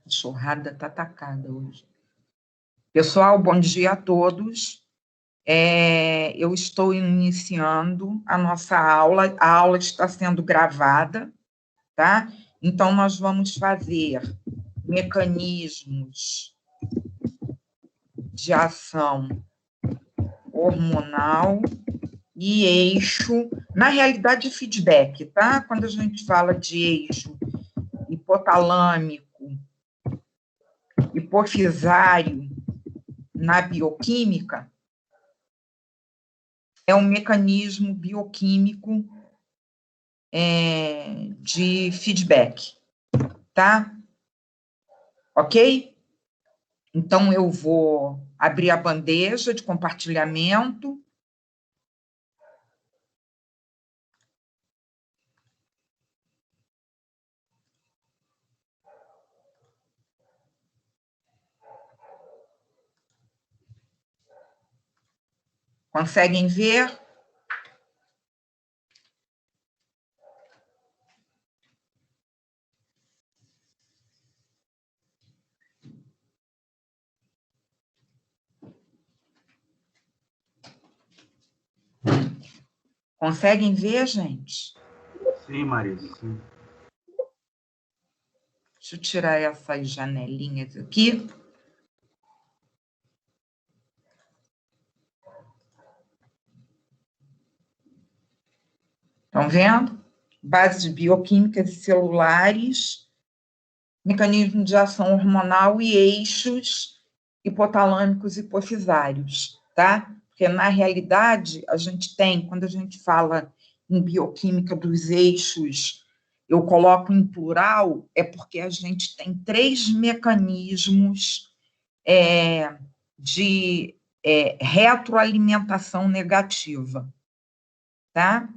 A cachorrada está atacada hoje. Pessoal, bom dia a todos. Eu estou iniciando a nossa aula. A aula está sendo gravada, tá? Então, nós vamos fazer mecanismos de ação hormonal e eixo, na realidade, feedback, tá? Quando a gente fala de eixo hipotalâmico, hipofisário, na bioquímica, é um mecanismo bioquímico de feedback, tá? Ok? Então, eu vou abrir a bandeja de compartilhamento. Conseguem ver? Conseguem ver, gente? Sim, Marisa, sim. Deixa eu tirar essas janelinhas aqui. Estão vendo? Bases bioquímicas e celulares, mecanismo de ação hormonal e eixos hipotalâmicos e hipofisários, tá? Porque, na realidade, a gente tem, quando a gente fala em bioquímica dos eixos, eu coloco em plural, é porque a gente tem 3 mecanismos de retroalimentação negativa, tá?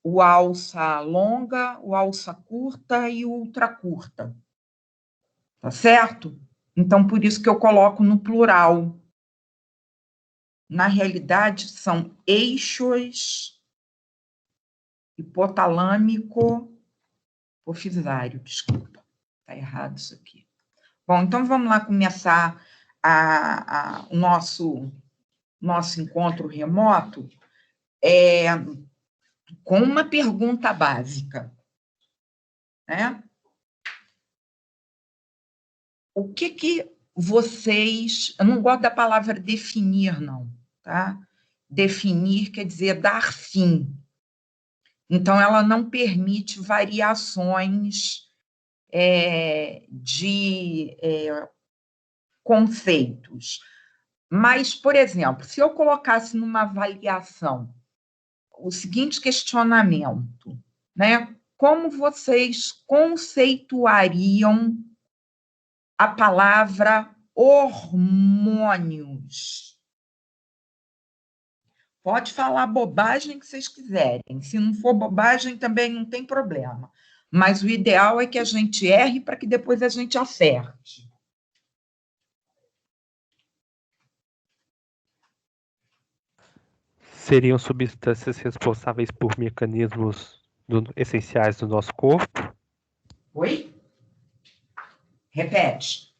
O alça longa, o alça curta e o ultracurta, tá certo? Então, por isso que eu coloco no plural. Na realidade, são eixos hipotalâmico-hipofisário, desculpa, está errado isso aqui. Bom, então vamos lá começar o nosso encontro remoto com uma pergunta básica, né? O que vocês... Eu não gosto da palavra definir, não, tá? Definir quer dizer dar fim. Então, ela não permite variações de conceitos. Mas, por exemplo, se eu colocasse numa avaliação o seguinte questionamento, né? Como vocês conceituariam a palavra hormônios? Pode falar bobagem que vocês quiserem. Se não for bobagem, também não tem problema. Mas o ideal é que a gente erre para que depois a gente acerte. Seriam substâncias responsáveis por mecanismos essenciais do nosso corpo? Oi? Repete.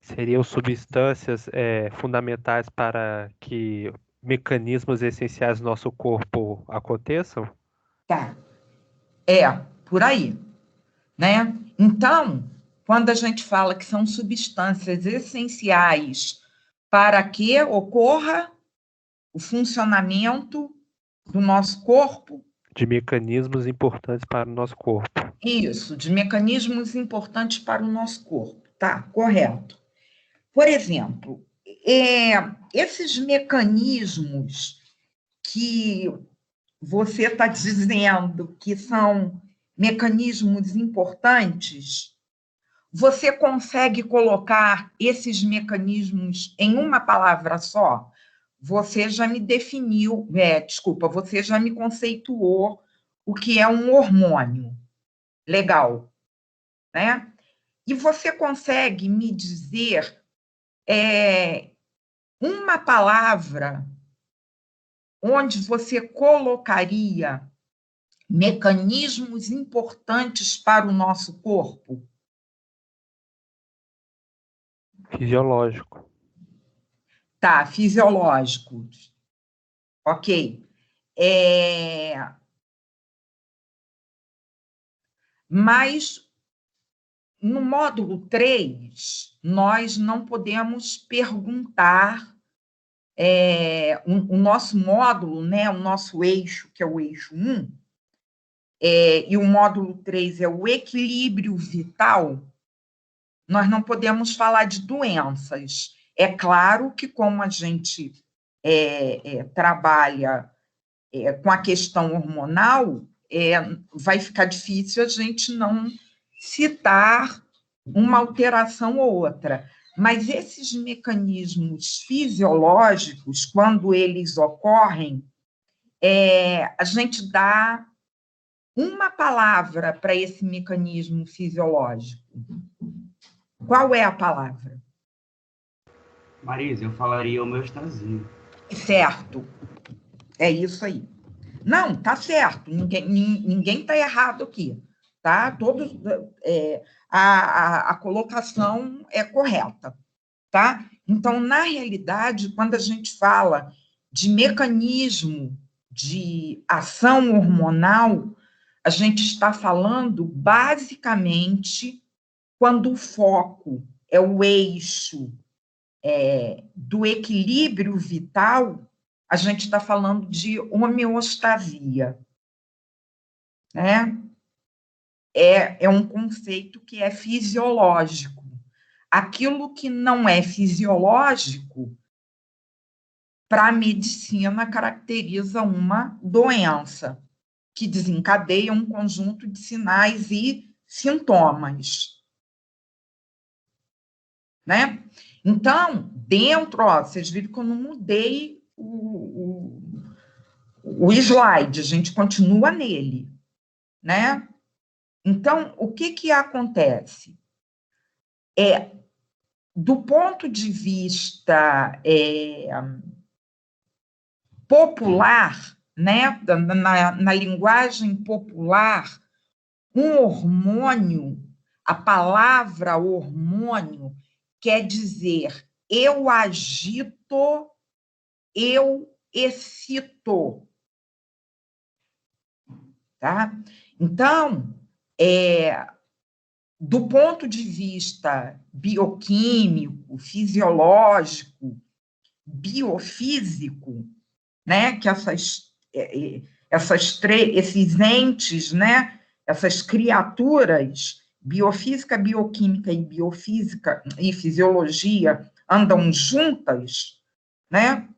Seriam substâncias fundamentais para que mecanismos essenciais do nosso corpo aconteçam? Tá. Por aí, né? Então, quando a gente fala que são substâncias essenciais para que ocorra o funcionamento do nosso corpo... De mecanismos importantes para o nosso corpo. Isso, de mecanismos importantes para o nosso corpo. Tá, correto. Por exemplo, esses mecanismos que você está dizendo que são mecanismos importantes, você consegue colocar esses mecanismos em uma palavra só? Você já me definiu, você já me conceituou o que é um hormônio. Legal, né? E você consegue me dizer uma palavra onde você colocaria Mecanismos importantes para o nosso corpo? Fisiológico. Tá, fisiológicos. Ok. Mas no módulo 3, nós não podemos perguntar o nosso módulo, né, o nosso eixo, que é o eixo 1, e o módulo 3 é o equilíbrio vital, nós não podemos falar de doenças. É claro que, como a gente trabalha com a questão hormonal, vai ficar difícil a gente não citar uma alteração ou outra. Mas esses mecanismos fisiológicos, quando eles ocorrem, a gente dá uma palavra para esse mecanismo fisiológico. Qual é a palavra? Marisa, eu falaria homeostasia. Certo, é isso aí. Não, tá certo, ninguém está errado aqui, tá? Todos, a colocação é correta, tá? Então, na realidade, quando a gente fala de mecanismo de ação hormonal, a gente está falando basicamente quando o foco é o eixo do equilíbrio vital, a gente está falando de homeostasia, né? É um conceito que é fisiológico. Aquilo que não é fisiológico, para a medicina, caracteriza uma doença, que desencadeia um conjunto de sinais e sintomas, né? Então, dentro, vocês viram que eu não mudei o slide, a gente continua nele, né? Então, o que acontece? Do ponto de vista popular, né, na linguagem popular, um hormônio, a palavra hormônio quer dizer eu agito, eu excito, tá? Então, do ponto de vista bioquímico, fisiológico, biofísico, né, que esses entes, né, essas criaturas, biofísica, bioquímica e biofísica e fisiologia andam juntas, né?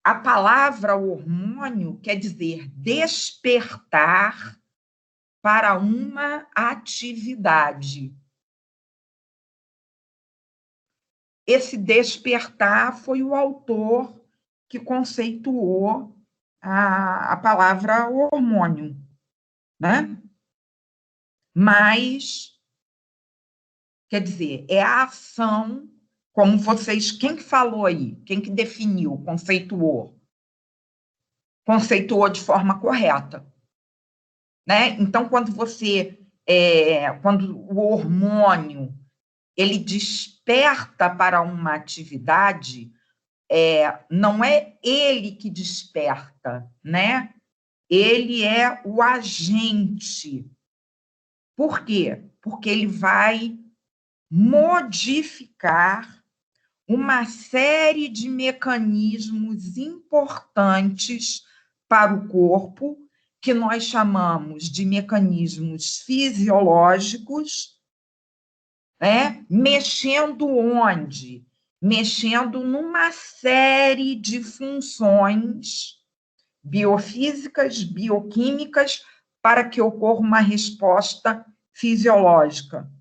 A palavra hormônio quer dizer despertar para uma atividade. Esse despertar foi o autor que conceituou a palavra hormônio, né? Mas, quer dizer, é a ação, como vocês, quem que falou aí? Quem que definiu, conceituou? Conceituou de forma correta, né? Então, quando quando o hormônio, ele desperta para uma atividade, não é ele que desperta, né? Ele é o agente. Por quê? Porque ele vai modificar uma série de mecanismos importantes para o corpo, que nós chamamos de mecanismos fisiológicos, né? Mexendo onde? Mexendo numa série de funções biofísicas, bioquímicas, para que ocorra uma resposta fisiológica,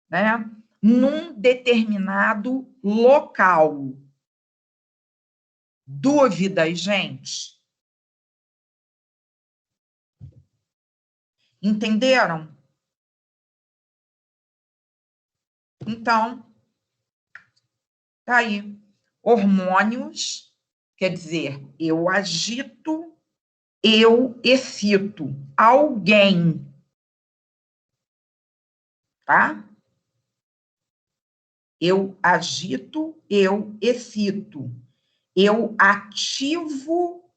né? Num determinado local. Dúvidas, gente? Entenderam? Então, tá aí. Hormônios quer dizer, eu agito, eu excito alguém, tá? Eu agito, eu excito, eu ativo,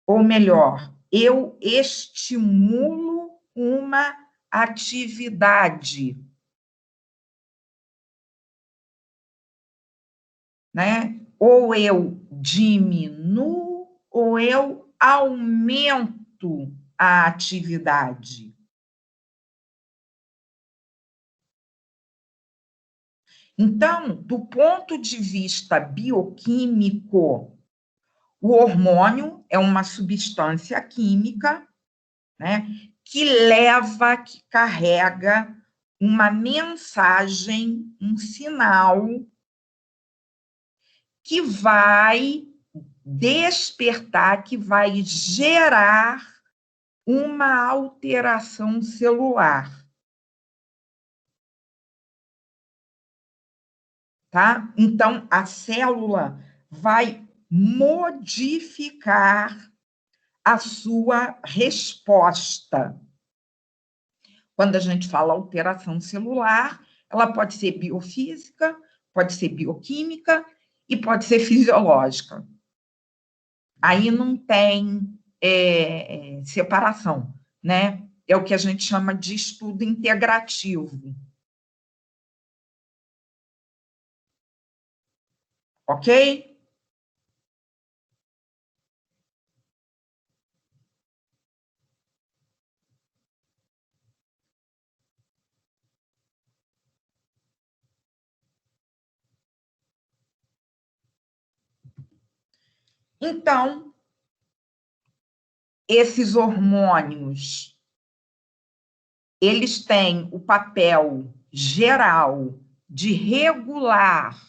ou melhor, eu estimulo uma atividade, né? Ou eu diminuo, ou eu aumento a atividade. Então, do ponto de vista bioquímico, o hormônio é uma substância química, né, que carrega uma mensagem, um sinal que vai despertar, que vai gerar uma alteração celular. Tá? Então, a célula vai modificar a sua resposta. Quando a gente fala alteração celular, ela pode ser biofísica, pode ser bioquímica e pode ser fisiológica. Aí não tem separação, né? É o que a gente chama de estudo integrativo. Ok? Então, esses hormônios, eles têm o papel geral de regular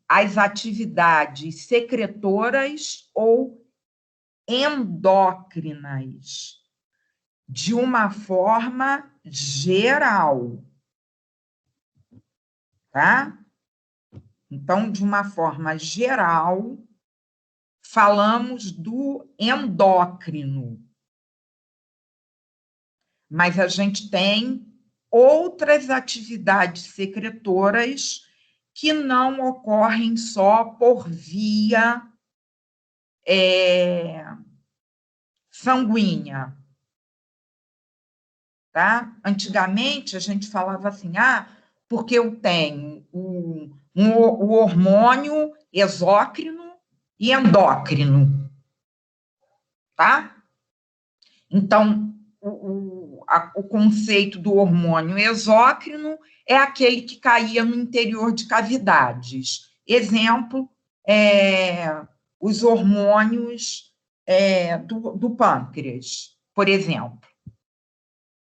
as atividades secretoras ou endócrinas, de uma forma geral, tá? Então, de uma forma geral, falamos do endócrino, mas a gente tem outras atividades secretoras que não ocorrem só por via sanguínea, tá? Antigamente, a gente falava assim, porque eu tenho o hormônio exócrino e endócrino, tá? Então, o conceito do hormônio exócrino é aquele que caía no interior de cavidades. Exemplo, os hormônios do pâncreas, por exemplo,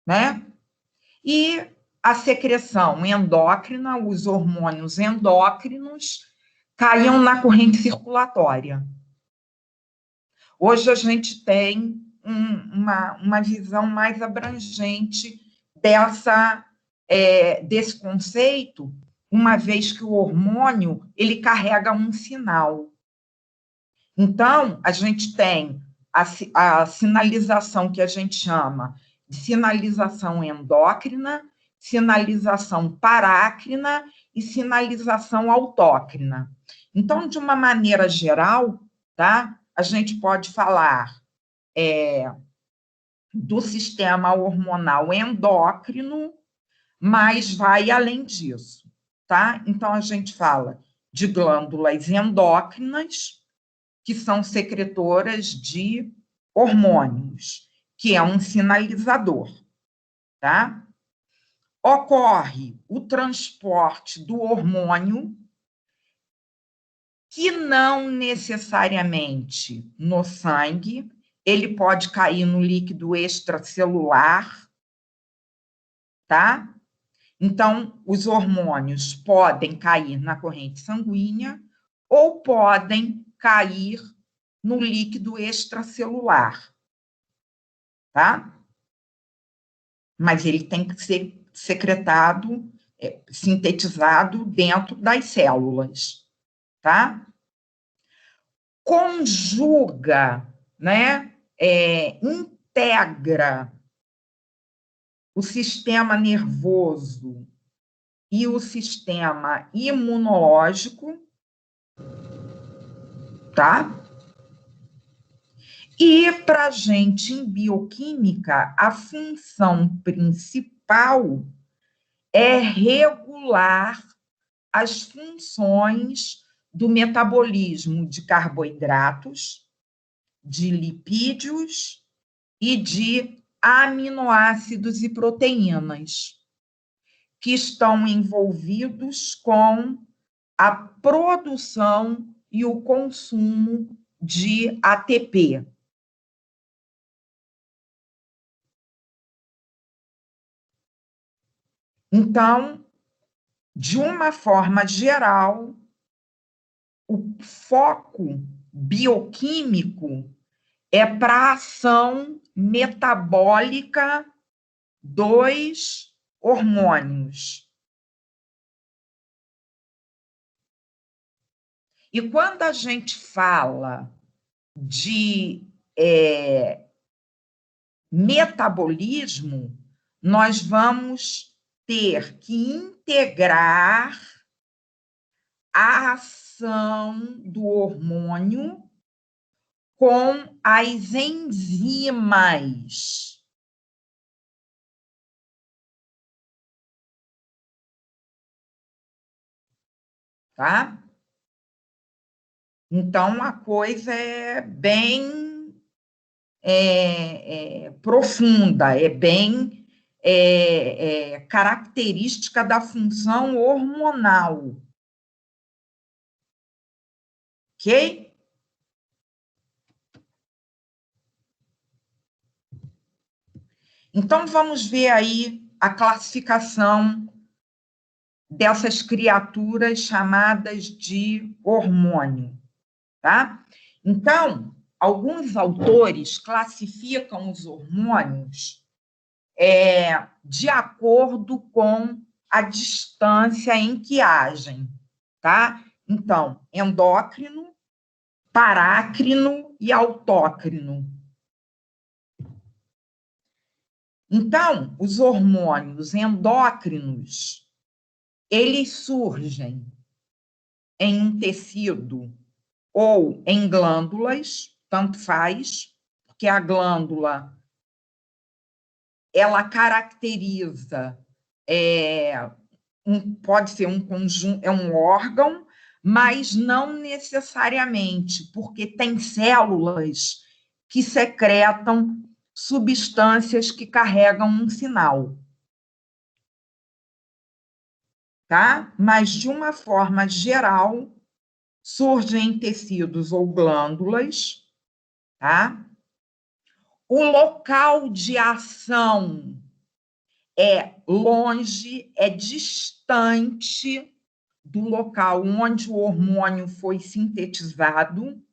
né? E a secreção endócrina, os hormônios endócrinos, caíam na corrente circulatória. Hoje a gente tem uma visão mais abrangente desse conceito, uma vez que o hormônio ele carrega um sinal. Então, a gente tem a sinalização que a gente chama de sinalização endócrina, sinalização parácrina e sinalização autócrina. Então, de uma maneira geral, tá? A gente pode falar do sistema hormonal endócrino, mas vai além disso, tá? Então, a gente fala de glândulas endócrinas, que são secretoras de hormônios, que é um sinalizador, tá? Ocorre o transporte do hormônio, que não necessariamente no sangue, ele pode cair no líquido extracelular, tá? Então, os hormônios podem cair na corrente sanguínea ou podem cair no líquido extracelular, tá? Mas ele tem que ser secretado, sintetizado dentro das células, tá? conjuga, né, integra o sistema nervoso e o sistema imunológico, tá? E para a gente, em bioquímica, a função principal é regular as funções do metabolismo de carboidratos, de lipídios e de aminoácidos e proteínas, que estão envolvidos com a produção e o consumo de ATP. Então, de uma forma geral, o foco bioquímico é para a ação metabólica dos hormônios. E quando a gente fala de metabolismo, nós vamos ter que integrar a ação do hormônio com as enzimas. Tá? Então, a coisa é bem profunda, é bem característica da função hormonal. Ok? Então, vamos ver aí a classificação dessas criaturas chamadas de hormônio, tá? Então, alguns autores classificam os hormônios de acordo com a distância em que agem, tá? Então, endócrino, parácrino e autócrino. Então, os hormônios endócrinos, eles surgem em um tecido ou em glândulas, tanto faz, porque a glândula, ela caracteriza, pode ser um conjunto, um órgão, mas não necessariamente, porque tem células que secretam substâncias que carregam um sinal. Tá? Mas, de uma forma geral, surgem em tecidos ou glândulas, tá? O local de ação é longe, é distante do local onde o hormônio foi sintetizado.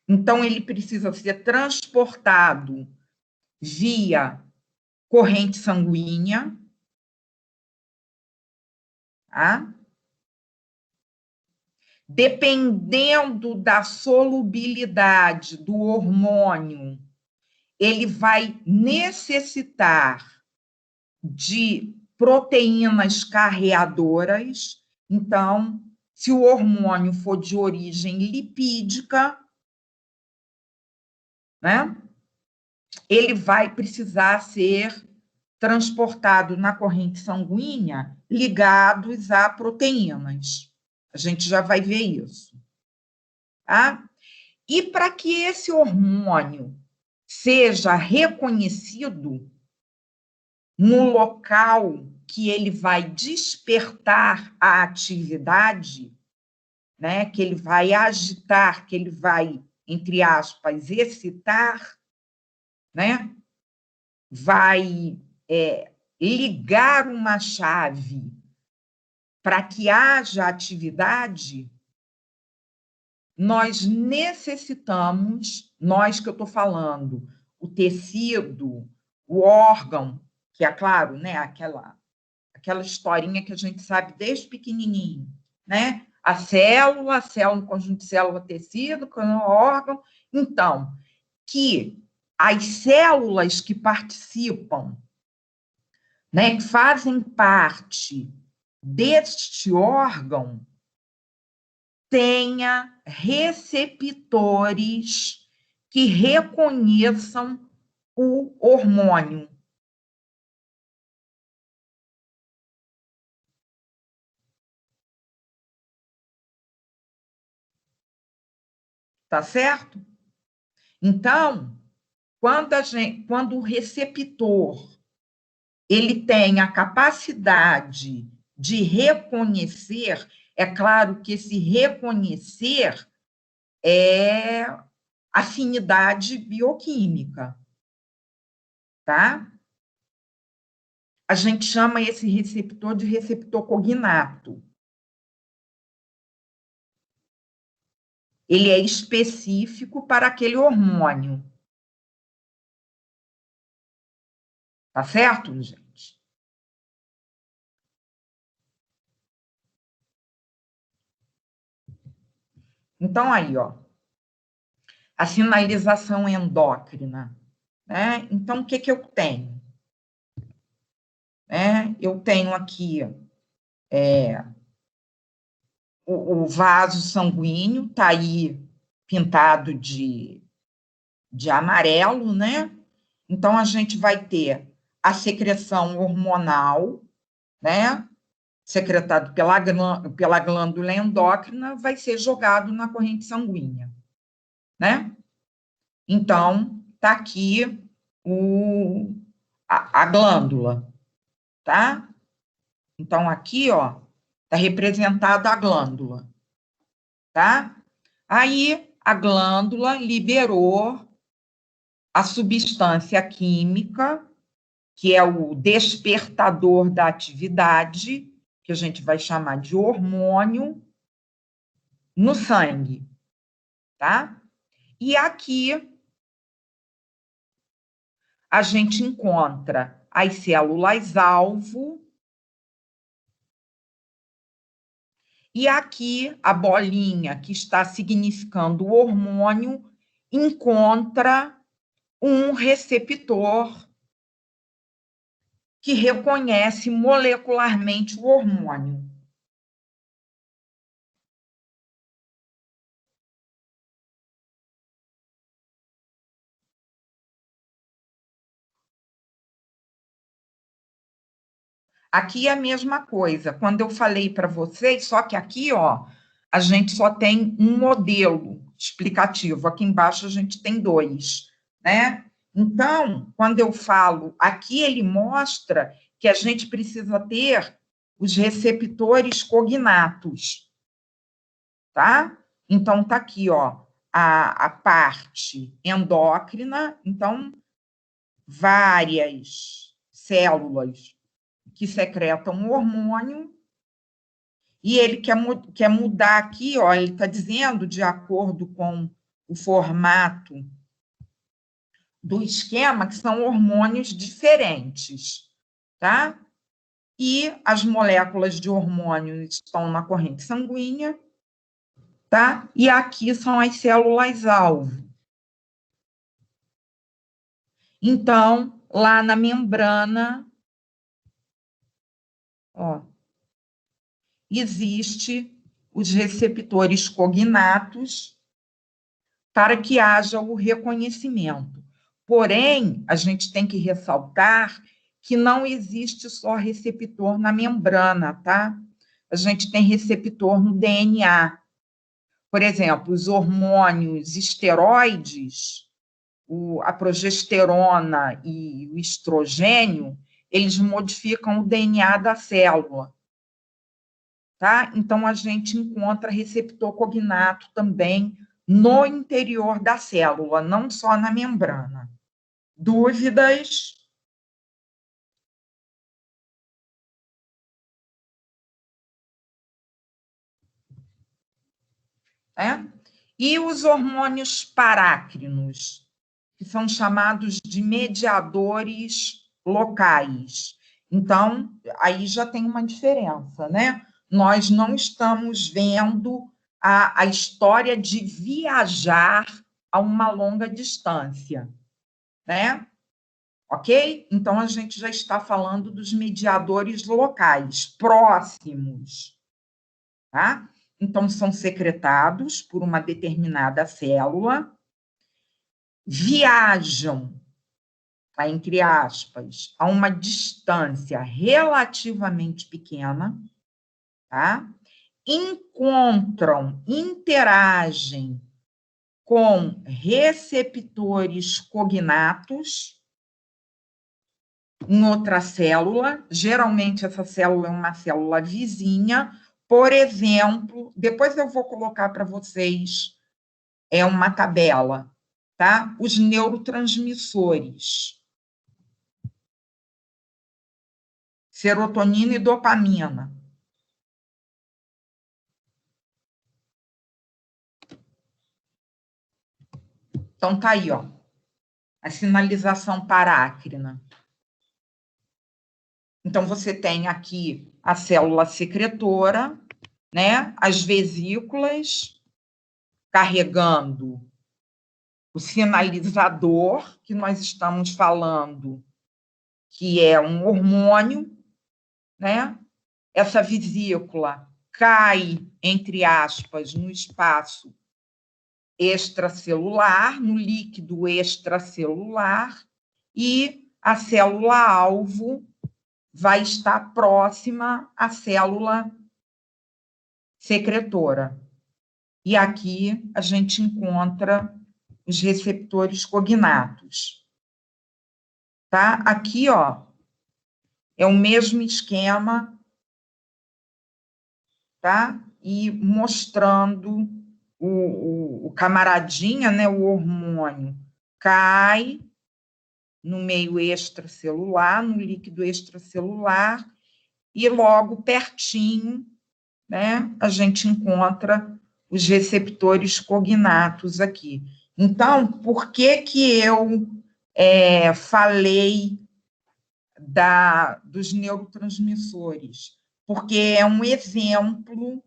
Então, ele precisa ser transportado via corrente sanguínea, tá? Dependendo da solubilidade do hormônio, ele vai necessitar de proteínas carreadoras. Então, se o hormônio for de origem lipídica, né, ele vai precisar ser transportado na corrente sanguínea ligados a proteínas. A gente já vai ver isso. Tá? E para que esse hormônio seja reconhecido no local que ele vai despertar a atividade, né, que ele vai agitar, que ele vai, entre aspas, excitar, né, vai ligar uma chave para que haja atividade, nós necessitamos, nós que eu estou falando, o tecido, o órgão, que é claro, né, aquela historinha que a gente sabe desde pequenininho, né? a célula, conjunto de célula, tecido, órgão. Então, que as células que participam, né, que fazem parte deste órgão, tenha receptores que reconheçam o hormônio. Tá certo? Então, quando o receptor ele tem a capacidade de reconhecer, é claro que esse reconhecer é afinidade bioquímica, tá? A gente chama esse receptor de receptor cognato. Ele é específico para aquele hormônio. Tá certo, gente? Então, aí, ó, a sinalização endócrina, né? Então, o que que eu tenho? Eu tenho aqui o vaso sanguíneo, tá aí pintado de amarelo, né? Então, a gente vai ter a secreção hormonal, né? Secretado pela glândula endócrina, vai ser jogado na corrente sanguínea, né? Então, tá aqui a glândula, tá? Então, aqui, ó, tá representada a glândula, tá? Aí, a glândula liberou a substância química, que é o despertador da atividade, que a gente vai chamar de hormônio, no sangue, tá? E aqui a gente encontra as células-alvo, e aqui a bolinha que está significando o hormônio encontra um receptor que reconhece molecularmente o hormônio. Aqui é a mesma coisa. Quando eu falei para vocês, só que aqui, ó, a gente só tem um modelo explicativo. Aqui embaixo a gente tem dois, né? Então, quando eu falo, aqui ele mostra que a gente precisa ter os receptores cognatos, tá? Então, tá aqui, ó, a parte endócrina, então, várias células que secretam o hormônio, e ele quer mudar aqui, ó, ele está dizendo, de acordo com o formato do esquema, que são hormônios diferentes, tá? E as moléculas de hormônio estão na corrente sanguínea, tá? E aqui são as células-alvo. Então, lá na membrana, ó, existe os receptores cognatos para que haja o reconhecimento. Porém, a gente tem que ressaltar que não existe só receptor na membrana, tá? A gente tem receptor no DNA. Por exemplo, os hormônios esteroides, a progesterona e o estrogênio, eles modificam o DNA da célula, tá? Então, a gente encontra receptor cognato também no interior da célula, não só na membrana. Dúvidas? E os hormônios parácrinos, que são chamados de mediadores locais. Então, aí já tem uma diferença, né? nós não estamos vendo a história de viajar a uma longa distância, né? Ok? Então, a gente já está falando dos mediadores locais, próximos, tá? Então, são secretados por uma determinada célula, viajam, tá, entre aspas, a uma distância relativamente pequena, tá? Encontram, interagem com receptores cognatos em outra célula, geralmente essa célula é uma célula vizinha, por exemplo, depois eu vou colocar para vocês uma tabela, tá? Os neurotransmissores, serotonina e dopamina. Então, tá aí, ó, a sinalização parácrina. Então, você tem aqui a célula secretora, né? As vesículas carregando o sinalizador, que nós estamos falando, que é um hormônio, né? Essa vesícula cai, entre aspas, no espaço extracelular, no líquido extracelular, e a célula-alvo vai estar próxima à célula secretora. E aqui a gente encontra os receptores cognatos. Tá? Aqui, ó, é o mesmo esquema, tá? E mostrando o camaradinha, né, o hormônio, cai no meio extracelular, no líquido extracelular, e logo pertinho, né, a gente encontra os receptores cognatos aqui. Então, por que eu falei dos neurotransmissores? Porque é um exemplo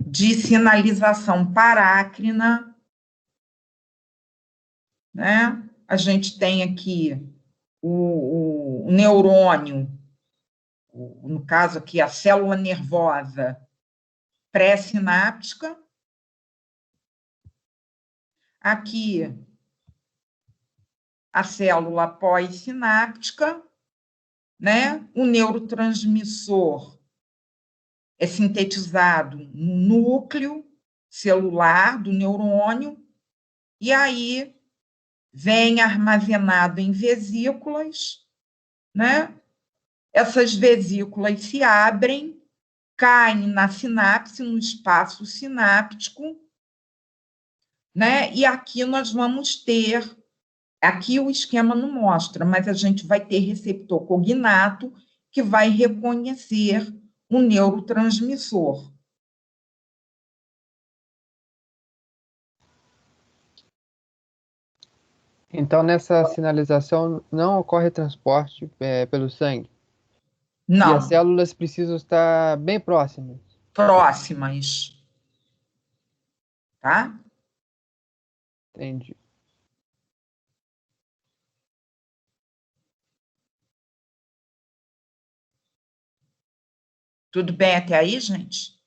de sinalização parácrina, né? A gente tem aqui o neurônio, no caso aqui, a célula nervosa pré-sináptica. Aqui, a célula pós-sináptica, né? O neurotransmissor é sintetizado no núcleo celular do neurônio, e aí vem armazenado em vesículas, né? Essas vesículas se abrem, caem na sinapse, no espaço sináptico, né? E aqui nós vamos ter, aqui o esquema não mostra, mas a gente vai ter receptor cognato que vai reconhecer um neurotransmissor. Então, nessa sinalização, não ocorre transporte pelo sangue? E Não, as células precisam estar bem próximas? próximas, tá? Entendi. Tudo bem até aí, gente?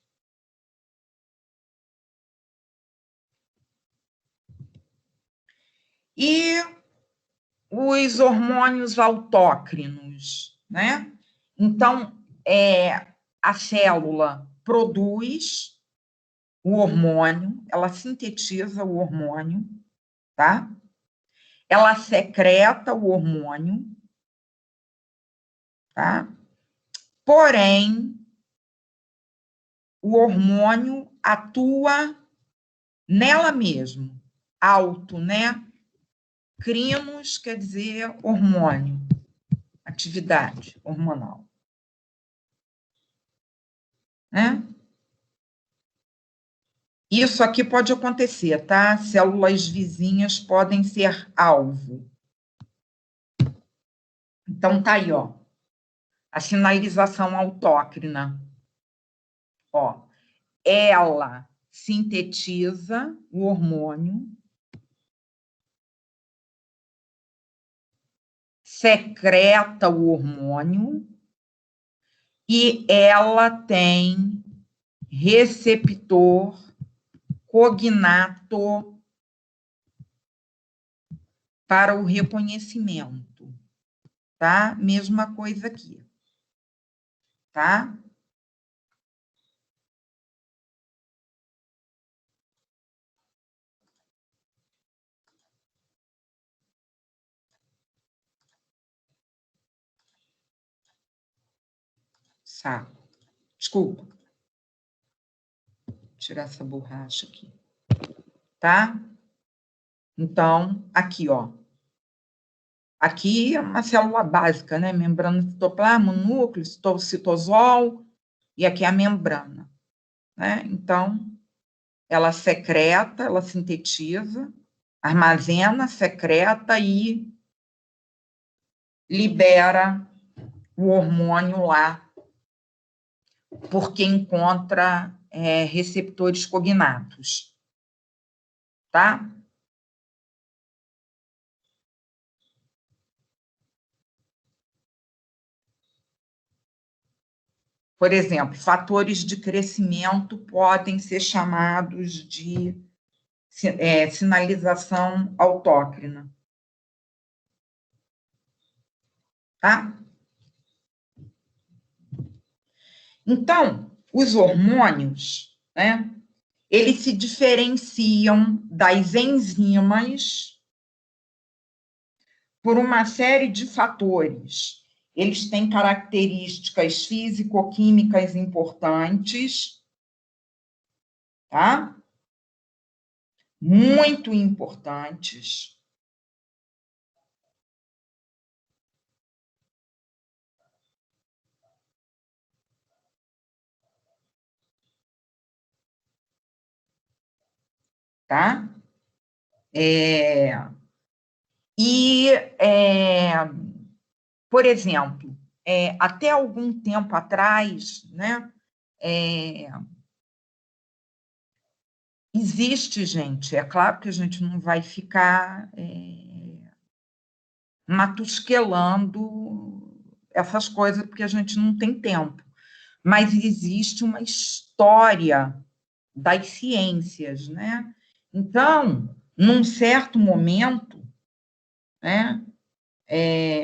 E os hormônios autócrinos, né? Então, a célula produz o hormônio, ela sintetiza o hormônio, tá? Ela secreta o hormônio, tá? Porém, o hormônio atua nela mesmo, auto, né? Crinos quer dizer hormônio, atividade hormonal, né? Isso aqui pode acontecer, tá? Células vizinhas podem ser alvo. Então, tá aí, ó. a sinalização autócrina. Ó, ela sintetiza o hormônio, secreta o hormônio e ela tem receptor cognato para o reconhecimento, tá? Mesma coisa aqui, tá? Saco. Desculpa. Vou tirar essa borracha aqui. Tá? Então, aqui, ó. Aqui é uma célula básica, né? Membrana citoplasma, núcleo, citosol, e aqui é a membrana, né? Então, ela secreta, ela sintetiza, armazena, secreta e libera o hormônio lá, porque encontra receptores cognatos, tá? Por exemplo, fatores de crescimento podem ser chamados de sinalização autócrina. Tá? Então, os hormônios, né, eles se diferenciam das enzimas por uma série de fatores. Eles têm características físico-químicas importantes, tá? Muito importantes. Tá? Por exemplo, até algum tempo atrás, né, existe, gente, é claro que a gente não vai ficar matusquelando essas coisas, porque a gente não tem tempo, mas existe uma história das ciências, né? Então, num certo momento, né,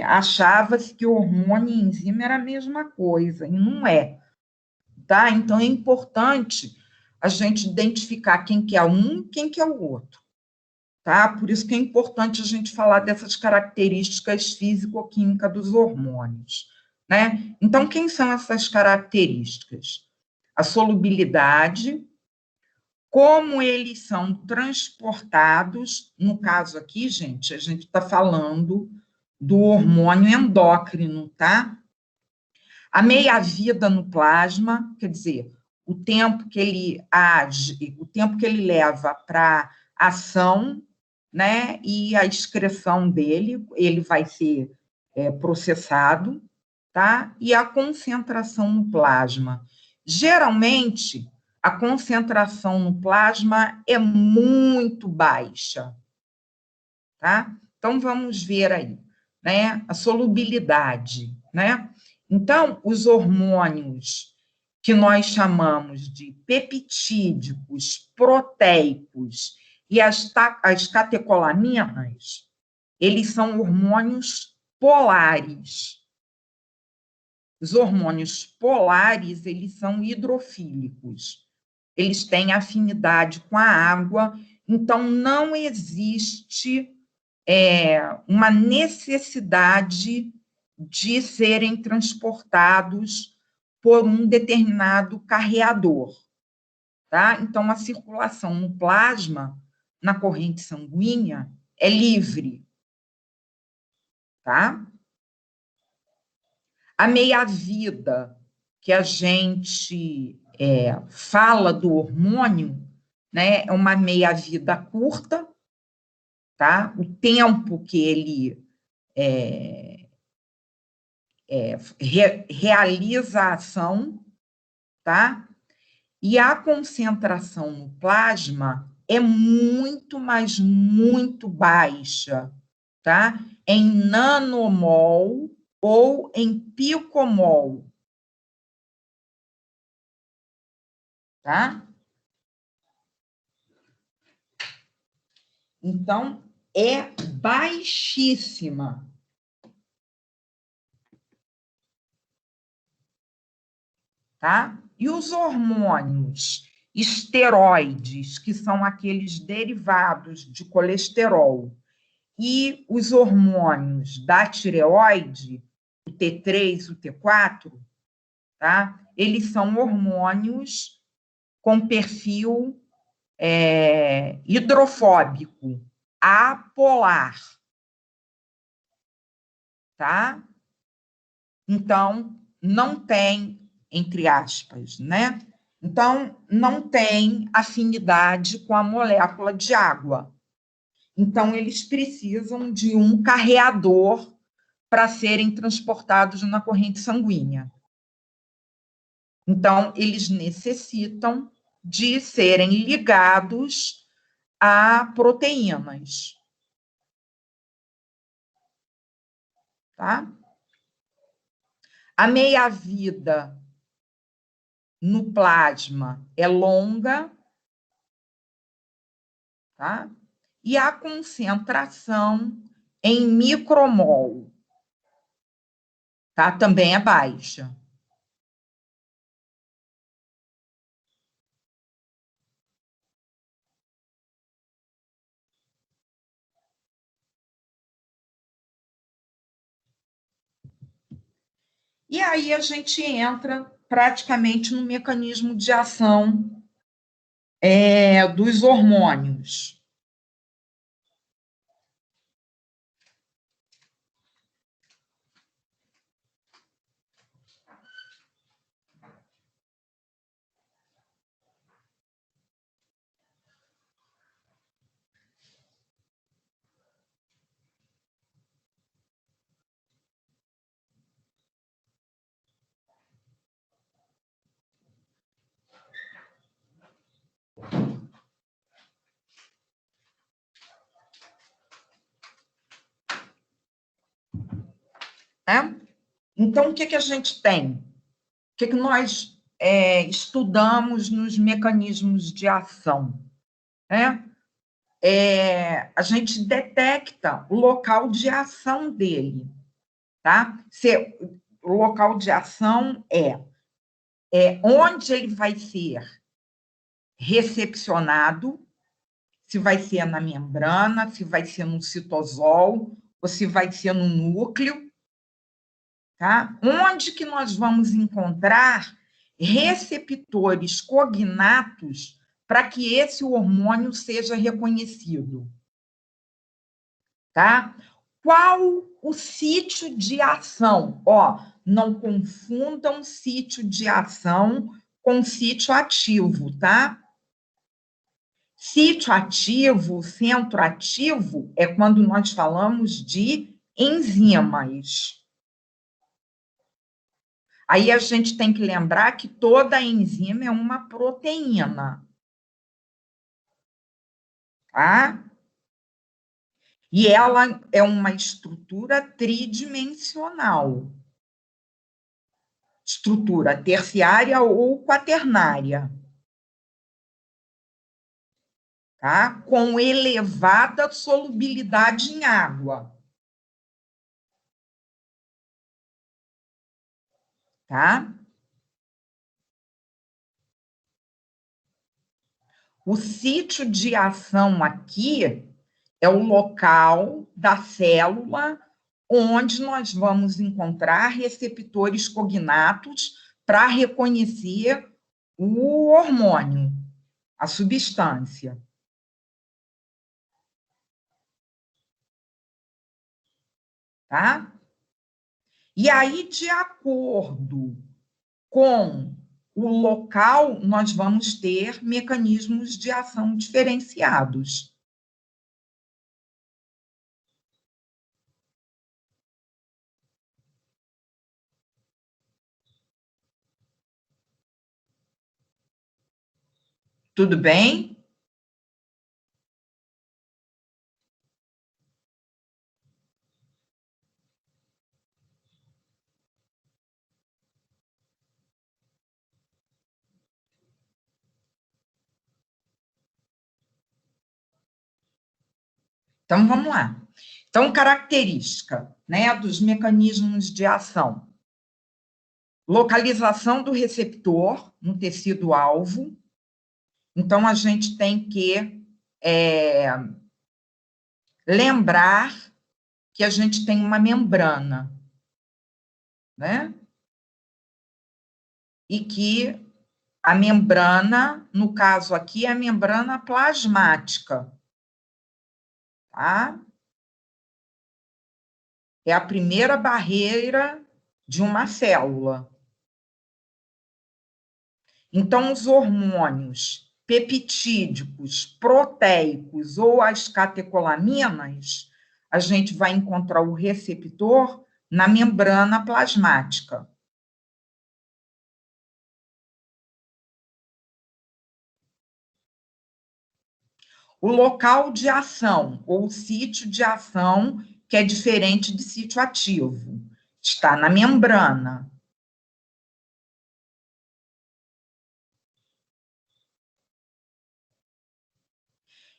achava-se que hormônio e enzima era a mesma coisa, e não é, tá? Então, é importante a gente identificar quem que é um e quem que é o outro, tá? Por isso que é importante a gente falar dessas características físico-químicas dos hormônios, né? Então, quem são essas características? A solubilidade, como eles são transportados, no caso aqui, gente, a gente está falando do hormônio endócrino, tá? A meia-vida no plasma, quer dizer, o tempo que ele age, o tempo que ele leva para ação, né, e a excreção dele, ele vai ser processado, tá? E a concentração no plasma. Geralmente, a concentração no plasma é muito baixa, tá? Então, vamos ver aí, né? A solubilidade, né? Então, os hormônios que nós chamamos de peptídicos, proteicos e as catecolaminas, eles são hormônios polares. Os hormônios polares, eles são hidrofílicos. Eles têm afinidade com a água, então não existe uma necessidade de serem transportados por um determinado carreador, tá? Então, a circulação no plasma, na corrente sanguínea, é livre, tá? A meia-vida que a gente fala do hormônio, né, é uma meia-vida curta, tá? O tempo que ele realiza a ação, tá? E a concentração no plasma é muito, mas muito baixa, tá? Em nanomol ou em picomol, tá? Então, é baixíssima. Tá? E os hormônios esteroides, que são aqueles derivados de colesterol, e os hormônios da tireoide, o T3, o T4, tá? Eles são hormônios com perfil hidrofóbico, apolar, tá? Então, não tem, entre aspas, né? Então, não tem afinidade com a molécula de água. Então, eles precisam de um carreador para serem transportados na corrente sanguínea. Então, eles necessitam de serem ligados a proteínas. Tá? A meia-vida no plasma é longa, tá? E a concentração em micromol, tá? Também é baixa. E aí a gente entra praticamente no mecanismo de ação dos hormônios. Né? Então, o que a gente tem? O que nós estudamos nos mecanismos de ação? Né? A gente detecta o local de ação dele. Tá? O local de ação é onde ele vai ser recepcionado, se vai ser na membrana, se vai ser no citosol, ou se vai ser no núcleo, tá? Onde que nós vamos encontrar receptores cognatos para que esse hormônio seja reconhecido, tá? Qual o sítio de ação? Ó, não confundam sítio de ação com sítio ativo, tá? Sítio ativo, centro ativo, é quando nós falamos de enzimas. Aí a gente tem que lembrar que toda enzima é uma proteína. Tá? E ela é uma estrutura tridimensional. Estrutura terciária ou quaternária. Tá? Com elevada solubilidade em água. Tá? O sítio de ação aqui é o local da célula onde nós vamos encontrar receptores cognatos para reconhecer o hormônio, a substância. Tá? E aí, de acordo com o local, nós vamos ter mecanismos de ação diferenciados. Tudo bem? Então, vamos lá. Então, característica, né, dos mecanismos de ação. Localização do receptor no tecido-alvo. Então, a gente tem que lembrar que a gente tem uma membrana, né? E que a membrana, no caso aqui, é a membrana plasmática, tá? É a primeira barreira de uma célula. Então, os hormônios peptídicos, proteicos ou as catecolaminas, a gente vai encontrar o receptor na membrana plasmática. O local de ação, ou sítio de ação, que é diferente de sítio ativo, está na membrana.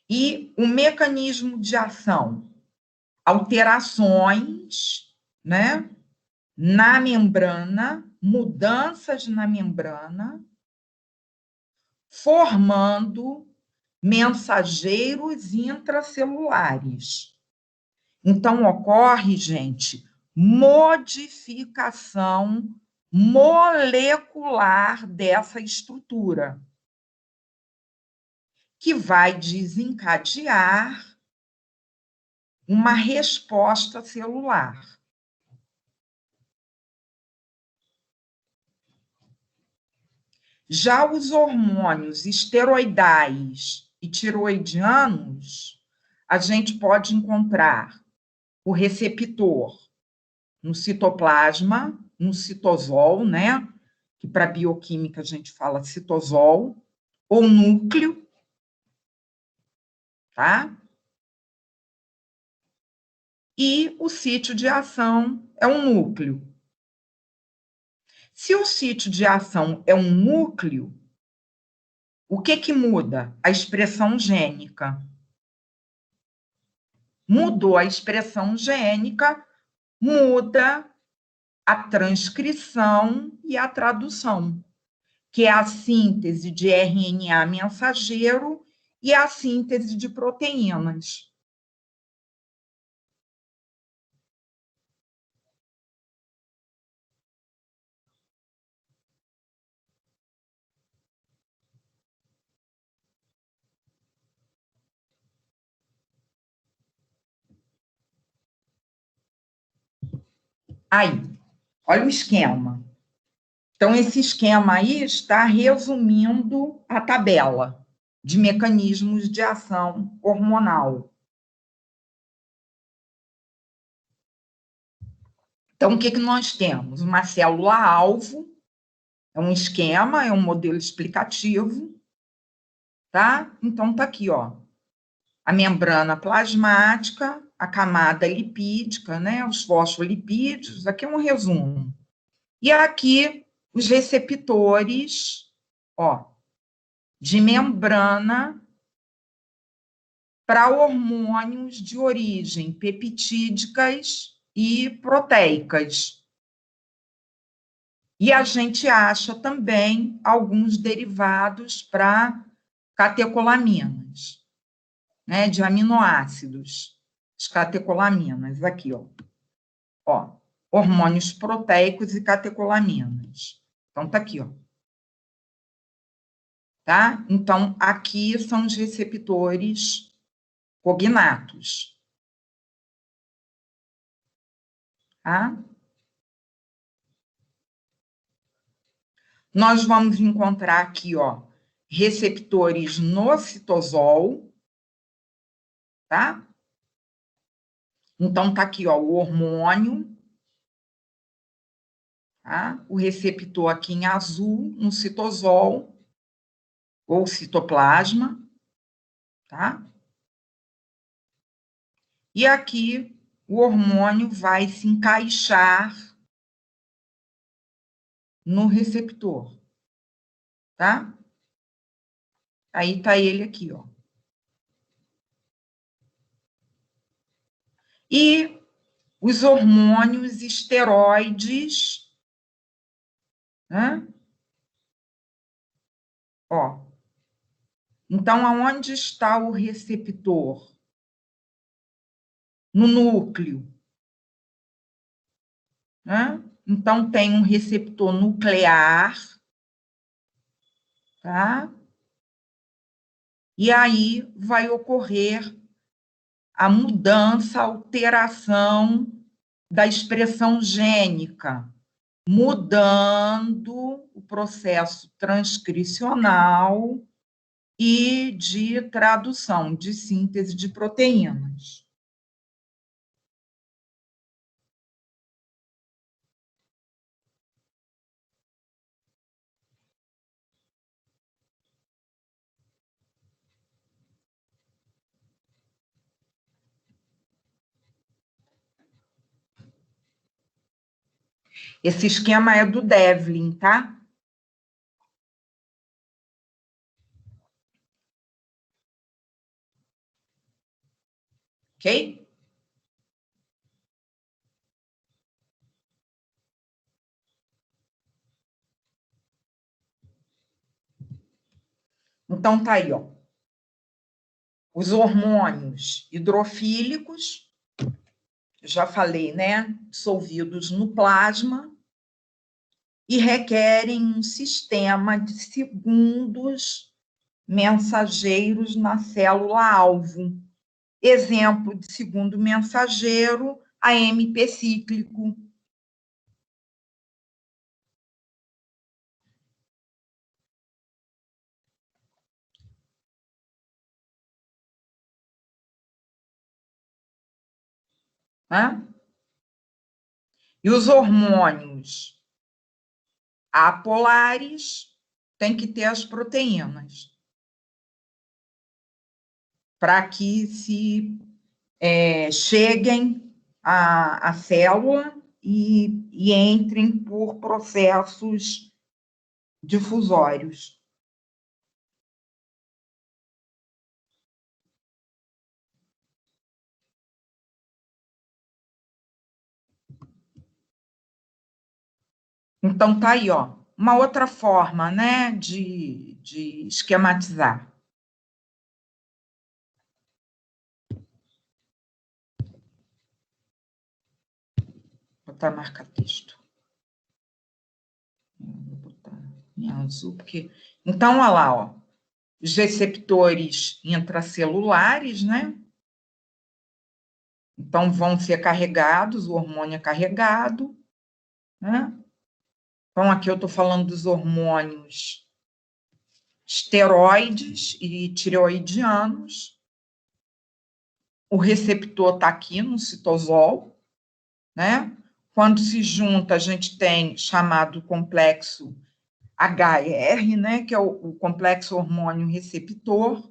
E o mecanismo de ação, alterações, né, na membrana, mudanças na membrana, formando mensageiros intracelulares. Então, ocorre, gente, modificação molecular dessa estrutura, que vai desencadear uma resposta celular. Já os hormônios esteroidais e tiroidianos, a gente pode encontrar o receptor no citoplasma, no citosol, né? Que para bioquímica a gente fala citosol, ou núcleo, tá? E o sítio de ação é um núcleo. Se o sítio de ação é um núcleo, o que muda? A expressão gênica. Mudou a expressão gênica, muda a transcrição e a tradução, que é a síntese de RNA mensageiro e a síntese de proteínas. Aí, olha o esquema. Então, esse esquema aí está resumindo a tabela de mecanismos de ação hormonal. Então, o que nós temos? Uma célula-alvo, é um esquema, é um modelo explicativo, tá? Então, tá aqui, ó, a membrana plasmática, a camada lipídica, né, os fosfolipídios, aqui é um resumo. E aqui, os receptores, ó, de membrana para hormônios de origem peptídicas e proteicas. E a gente acha também alguns derivados para catecolaminas, né, de aminoácidos, as catecolaminas, aqui, ó, hormônios proteicos e catecolaminas. Então, tá aqui, ó. Tá? Então, aqui são os receptores cognatos. Tá? Nós vamos encontrar aqui, ó, receptores no citosol, tá? Então, tá aqui, ó, o hormônio, tá? O receptor aqui em azul, no citosol, ou citoplasma, tá? E aqui o hormônio vai se encaixar no receptor, tá? Aí tá ele aqui, ó. E os hormônios esteroides, né? Ó. Então, aonde está o receptor? No núcleo, né? Então, tem um receptor nuclear, tá? E aí vai ocorrer a mudança, a alteração da expressão gênica, mudando o processo transcricional e de tradução, de síntese de proteínas. Esse esquema é do Devlin, tá? Ok? Então, tá aí, ó. Os hormônios hidrofílicos, já falei, né? Dissolvidos no plasma e requerem um sistema de segundos mensageiros na célula-alvo. Exemplo de segundo mensageiro, AMP cíclico. Né? E os hormônios apolares têm que ter as proteínas para que se cheguem à célula e entrem por processos difusórios. Então, tá aí, ó, uma outra forma, né, de esquematizar. Vou botar marca-texto. Vou botar em azul, porque... Então, olha lá, ó, os receptores intracelulares, né? Então, vão ser carregados, o hormônio é carregado, né? Então, aqui eu estou falando dos hormônios esteroides e tireoidianos. O receptor está aqui no citosol, né? Quando se junta, a gente tem chamado complexo HR, né? Que é o complexo hormônio receptor.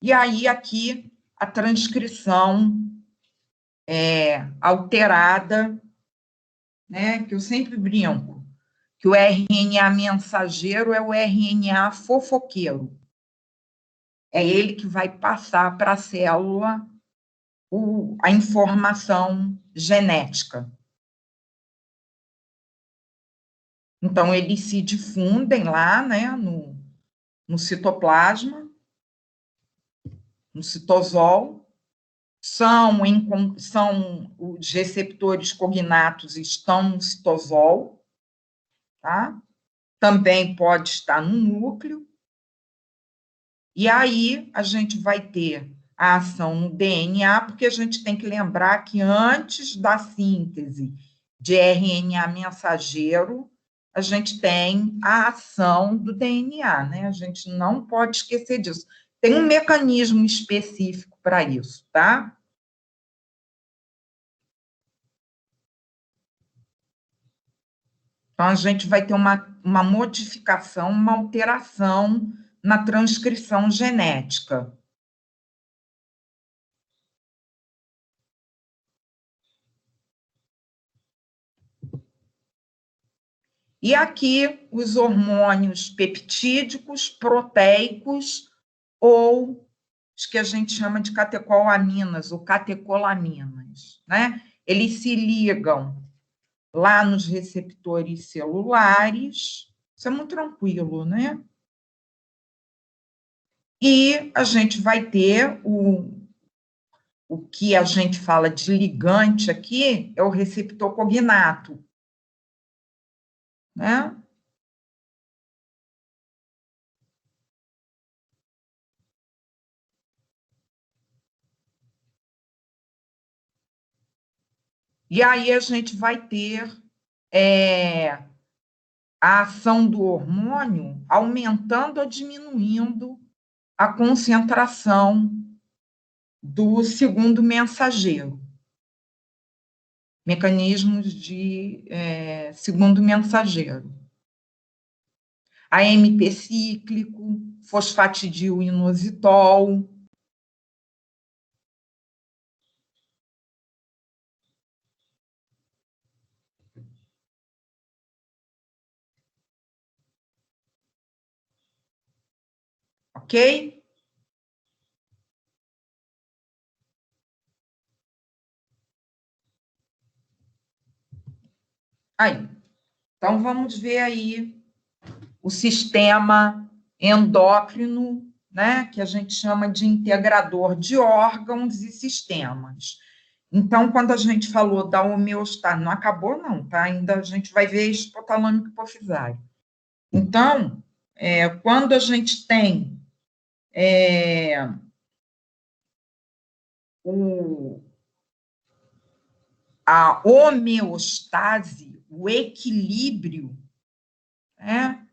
E aí, aqui, a transcrição alterada, né? Que eu sempre brinco, que o RNA mensageiro é o RNA fofoqueiro. É ele que vai passar para a célula a informação genética. Então, eles se difundem lá, né, no citoplasma, no citosol, são os receptores cognatos estão no citosol, tá? Também pode estar no núcleo, e aí a gente vai ter a ação no DNA, porque a gente tem que lembrar que antes da síntese de RNA mensageiro, a gente tem a ação do DNA, né? A gente não pode esquecer disso. Tem um mecanismo específico para isso, tá? Então, a gente vai ter uma modificação, uma alteração na transcrição genética. E aqui, os hormônios peptídicos, proteicos, ou os que a gente chama de catecolaminas, ou catecolaminas, né? Eles se ligam lá nos receptores celulares, isso é muito tranquilo, né? E a gente vai ter o que a gente fala de ligante aqui, é o receptor cognato, né? E aí a gente vai ter a ação do hormônio aumentando ou diminuindo a concentração do segundo mensageiro. Mecanismos de segundo mensageiro. AMP cíclico, fosfatidil-inositol. Ok? Aí. Então, vamos ver aí o sistema endócrino, né, que a gente chama de integrador de órgãos e sistemas. Então, quando a gente falou da homeostase, não acabou não, tá? Ainda a gente vai ver hipotalâmico hipofisário. Então, quando a gente tem a homeostase, o equilíbrio, né,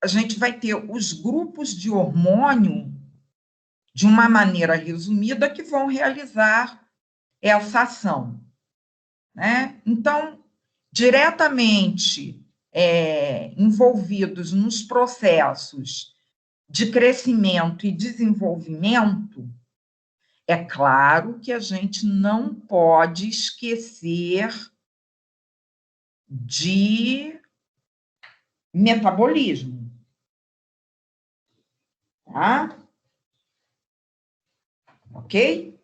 a gente vai ter os grupos de hormônio, de uma maneira resumida, que vão realizar essa ação, né? Então, diretamente envolvidos nos processos de crescimento e desenvolvimento, é claro que a gente não pode esquecer de metabolismo, tá? Ok?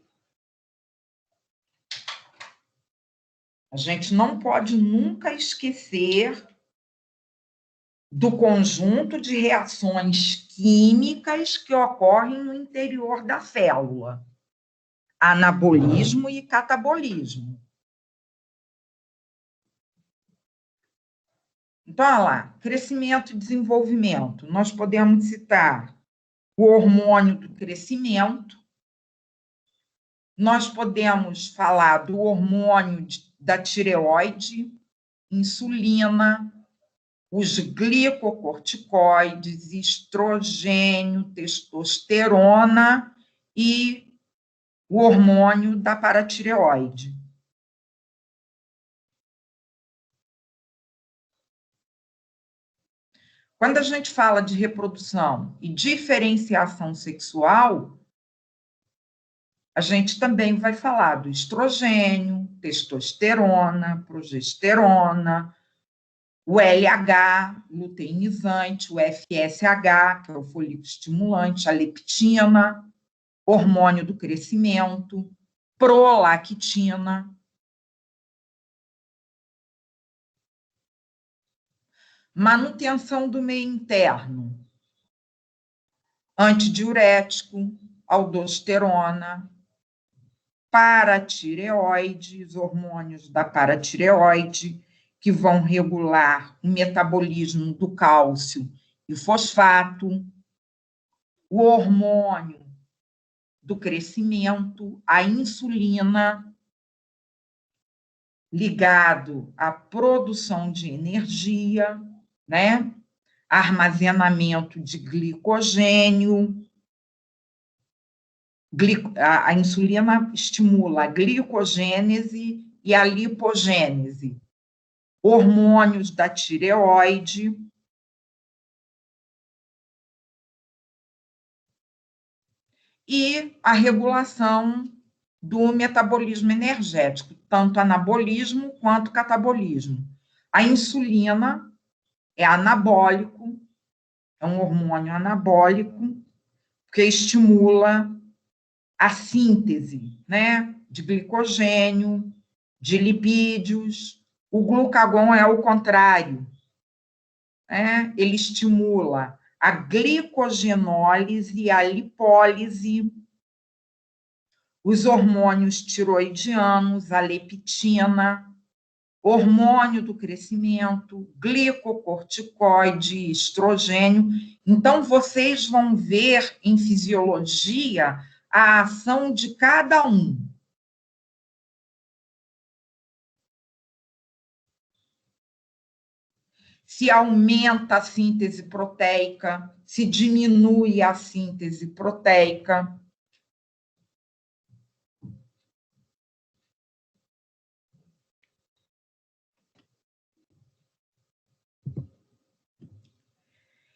A gente não pode nunca esquecer do conjunto de reações químicas que ocorrem no interior da célula. Anabolismo e catabolismo. Então, olha lá, crescimento e desenvolvimento. Nós podemos citar o hormônio do crescimento, nós podemos falar do hormônio da tireoide, insulina, os glicocorticoides, estrogênio, testosterona e o hormônio da paratireoide. Quando a gente fala de reprodução e diferenciação sexual, a gente também vai falar do estrogênio, testosterona, progesterona, o LH, luteinizante, o FSH, que é o folículo estimulante, a leptina, hormônio do crescimento, prolactina. Manutenção do meio interno, antidiurético, aldosterona, paratireoide, os hormônios da paratireoide, que vão regular o metabolismo do cálcio e fosfato, o hormônio do crescimento, a insulina, ligado à produção de energia, né? Armazenamento de glicogênio. A insulina estimula a glicogênese e a lipogênese. hormônios da tireoide, e a regulação do metabolismo energético, tanto anabolismo quanto catabolismo. A insulina é anabólico, é um hormônio anabólico, que estimula a síntese, né, de glicogênio, de lipídios. O glucagon é o contrário, né? Ele estimula a glicogenólise e a lipólise. Os hormônios tiroidianos, a leptina, hormônio do crescimento, glicocorticoide, estrogênio. Então, vocês vão ver em fisiologia a ação de cada um. Se aumenta a síntese proteica, se diminui a síntese proteica.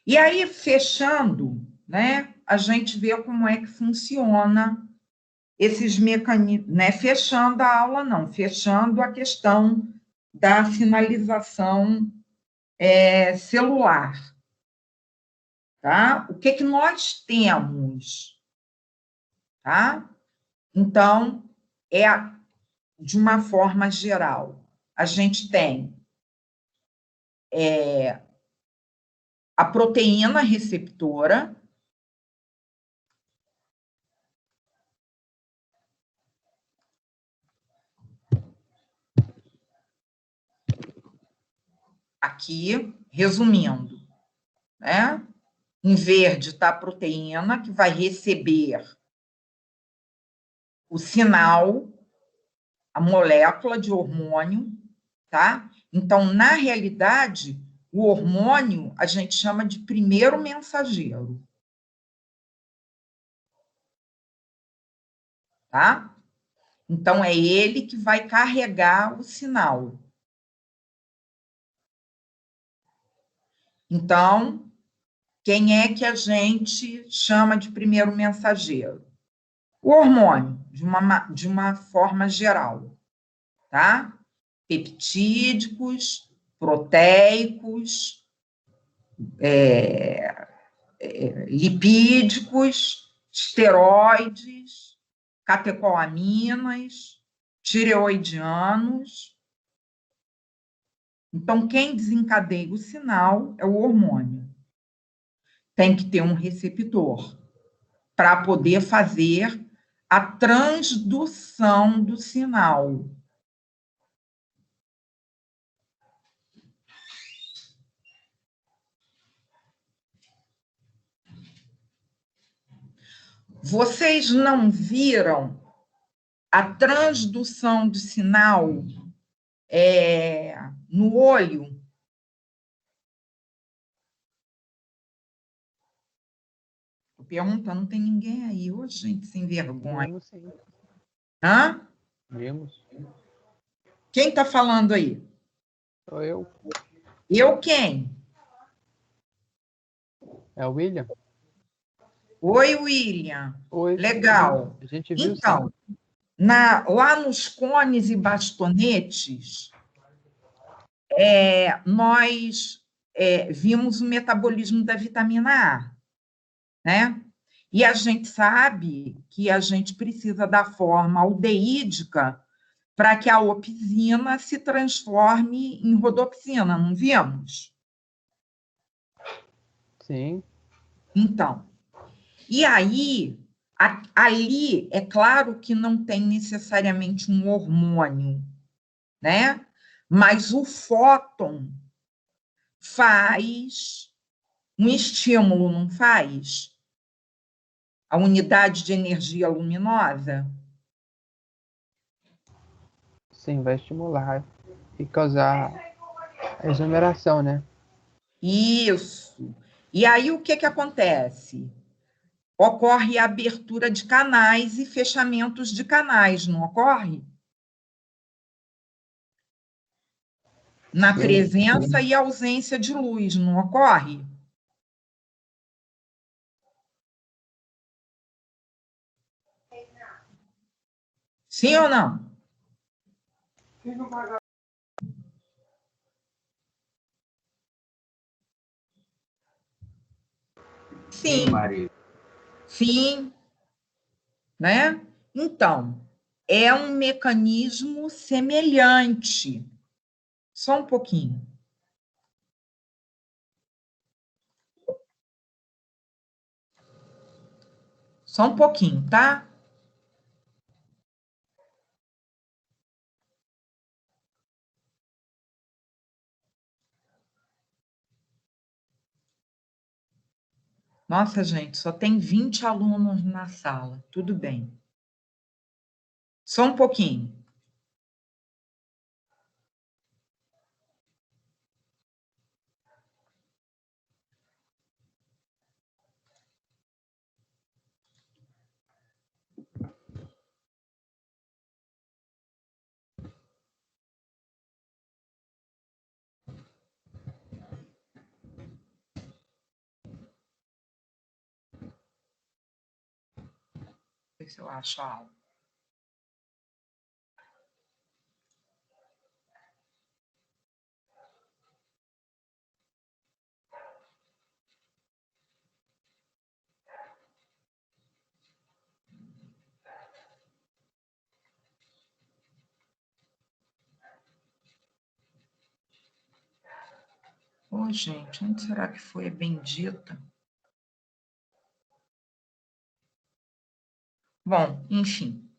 E aí, fechando, né, a gente vê como é que funciona esses mecanismos, né, fechando a aula, não, fechando a questão da sinalização celular, tá? O que que nós temos, tá? Então, de uma forma geral, a gente tem a proteína receptora, aqui, resumindo, né? Em verde está a proteína, que vai receber o sinal, a molécula de hormônio, tá? Então, na realidade, o hormônio a gente chama de primeiro mensageiro, tá? Então, é ele que vai carregar o sinal. Então, quem é que a gente chama de primeiro mensageiro? O hormônio, de uma forma geral, tá? Peptídicos, proteicos, lipídicos, esteroides, catecolaminas, tireoidianos. Então, quem desencadeia o sinal é o hormônio. Tem que ter um receptor para poder fazer a transdução do sinal. Vocês não viram a transdução do sinal no olho? Estou perguntando, não tem ninguém aí. Ô, gente, sem vergonha. Vimos, sim. Hã? Vimos. Quem está falando aí? Sou eu. Eu quem? É o William? Oi, William. Oi. Legal. A gente viu, Então, sim. lá nos cones e bastonetes, nós vimos o metabolismo da vitamina A, né? E a gente sabe que a gente precisa da forma aldeídica para que a opsina se transforme em rodopsina, não vimos? Sim. Então, e aí, ali, é claro que não tem necessariamente um hormônio, né? Mas o fóton faz um estímulo, não faz? A unidade de energia luminosa. Sim, vai estimular e causar a exoneração, né? Isso. E aí, o que acontece? Ocorre a abertura de canais e fechamentos de canais, não ocorre? na Sim. presença e ausência de luz, não ocorre? Sim ou não? Sim, Sim, Maria. sim, né? Então, é um mecanismo semelhante. Só um pouquinho. Só um pouquinho, tá? Nossa, gente, só tem 20 alunos na sala. Tudo bem. Só um pouquinho. Ver se eu acho a aula. Ô, gente, onde será que foi a bendita? Bom, enfim.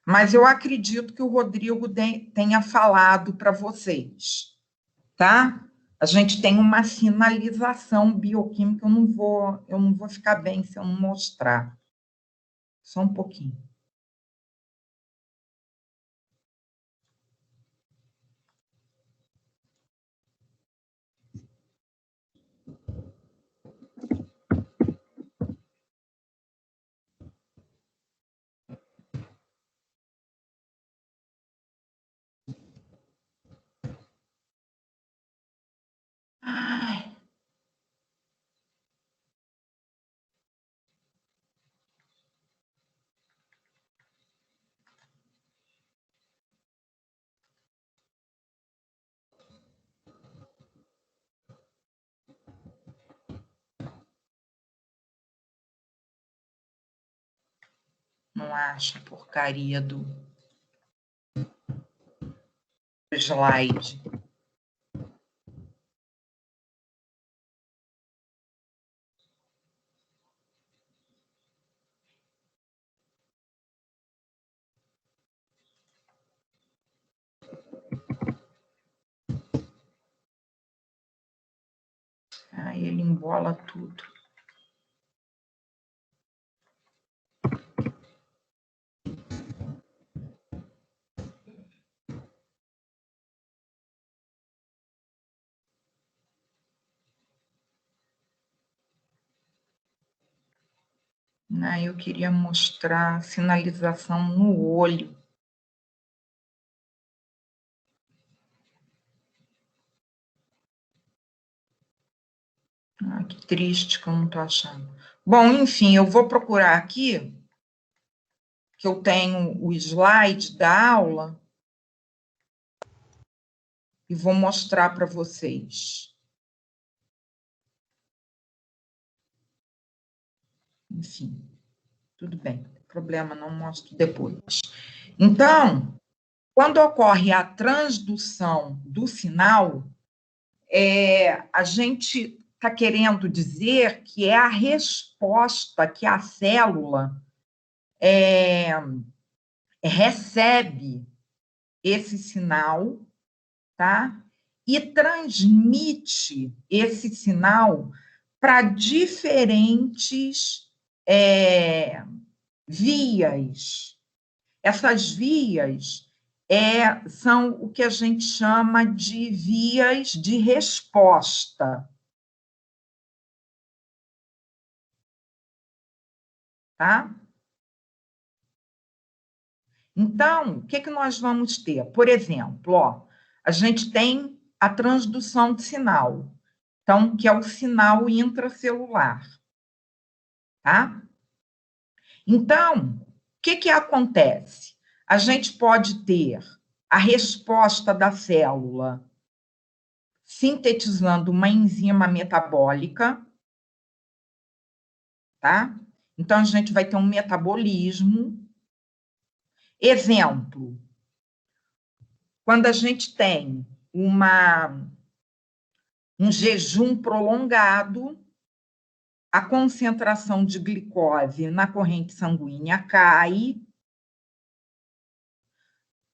Mas eu acredito que o Rodrigo tenha falado para vocês, tá? A gente tem uma sinalização bioquímica, eu não vou ficar bem se eu não mostrar. Só um pouquinho. Ai, não acha a porcaria do slide. Aí ele embola tudo. Aí eu queria mostrar a sinalização no olho. Ah, que triste que eu não estou achando. Bom, enfim, eu vou procurar aqui, que eu tenho o slide da aula, e vou mostrar para vocês. Enfim, tudo bem, problema, não mostro depois. Então, quando ocorre a transdução do sinal, a gente está querendo dizer que é a resposta que a célula recebe esse sinal, tá? E transmite esse sinal para diferentes vias. Essas vias são o que a gente chama de vias de resposta. Tá? Então, o que que nós vamos ter? Por exemplo, ó, a gente tem a transdução de sinal, então, que é o sinal intracelular, tá? Então, o que que acontece? A gente pode ter a resposta da célula sintetizando uma enzima metabólica, tá? Então, a gente vai ter um metabolismo. Exemplo, quando a gente tem um jejum prolongado, a concentração de glicose na corrente sanguínea cai,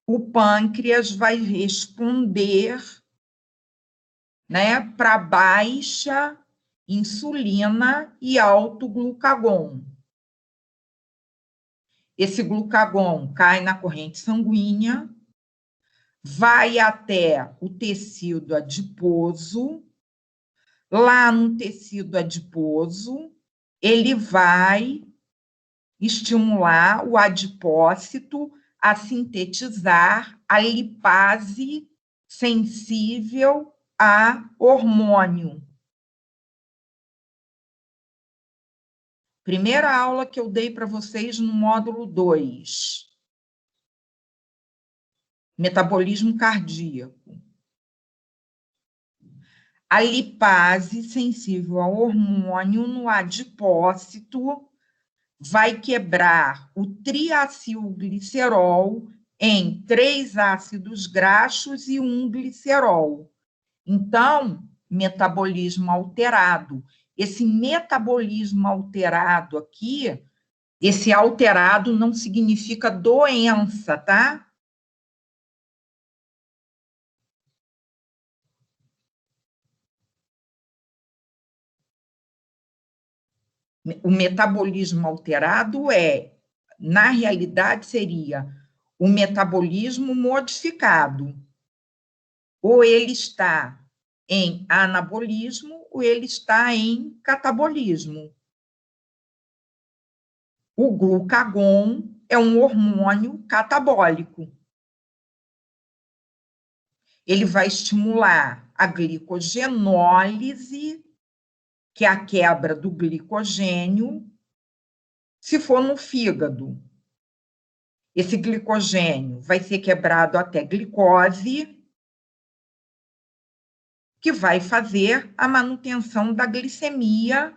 o pâncreas vai responder, né, para baixa insulina e alto glucagon. Esse glucagon cai na corrente sanguínea, vai até o tecido adiposo. Lá no tecido adiposo, ele vai estimular o adipócito a sintetizar a lipase sensível a hormônio. Primeira aula que eu dei para vocês no módulo 2. Metabolismo cardíaco. A lipase sensível ao hormônio no adipócito vai quebrar o triacilglicerol em 3 ácidos graxos e 1 glicerol. Então, metabolismo alterado. Esse metabolismo alterado aqui, esse alterado não significa doença, tá? O metabolismo alterado na realidade, seria o metabolismo modificado. Ou ele está em anabolismo, ou ele está em catabolismo. O glucagon é um hormônio catabólico. Ele vai estimular a glicogenólise, que é a quebra do glicogênio, se for no fígado. Esse glicogênio vai ser quebrado até glicose, que vai fazer a manutenção da glicemia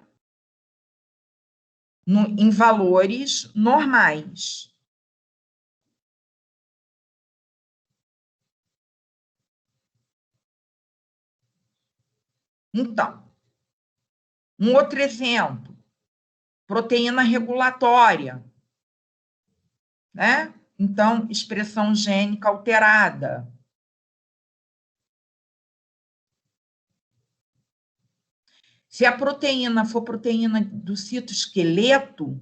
em valores normais. Então, um outro exemplo, proteína regulatória, né? Então, expressão gênica alterada. Se a proteína for proteína do citoesqueleto,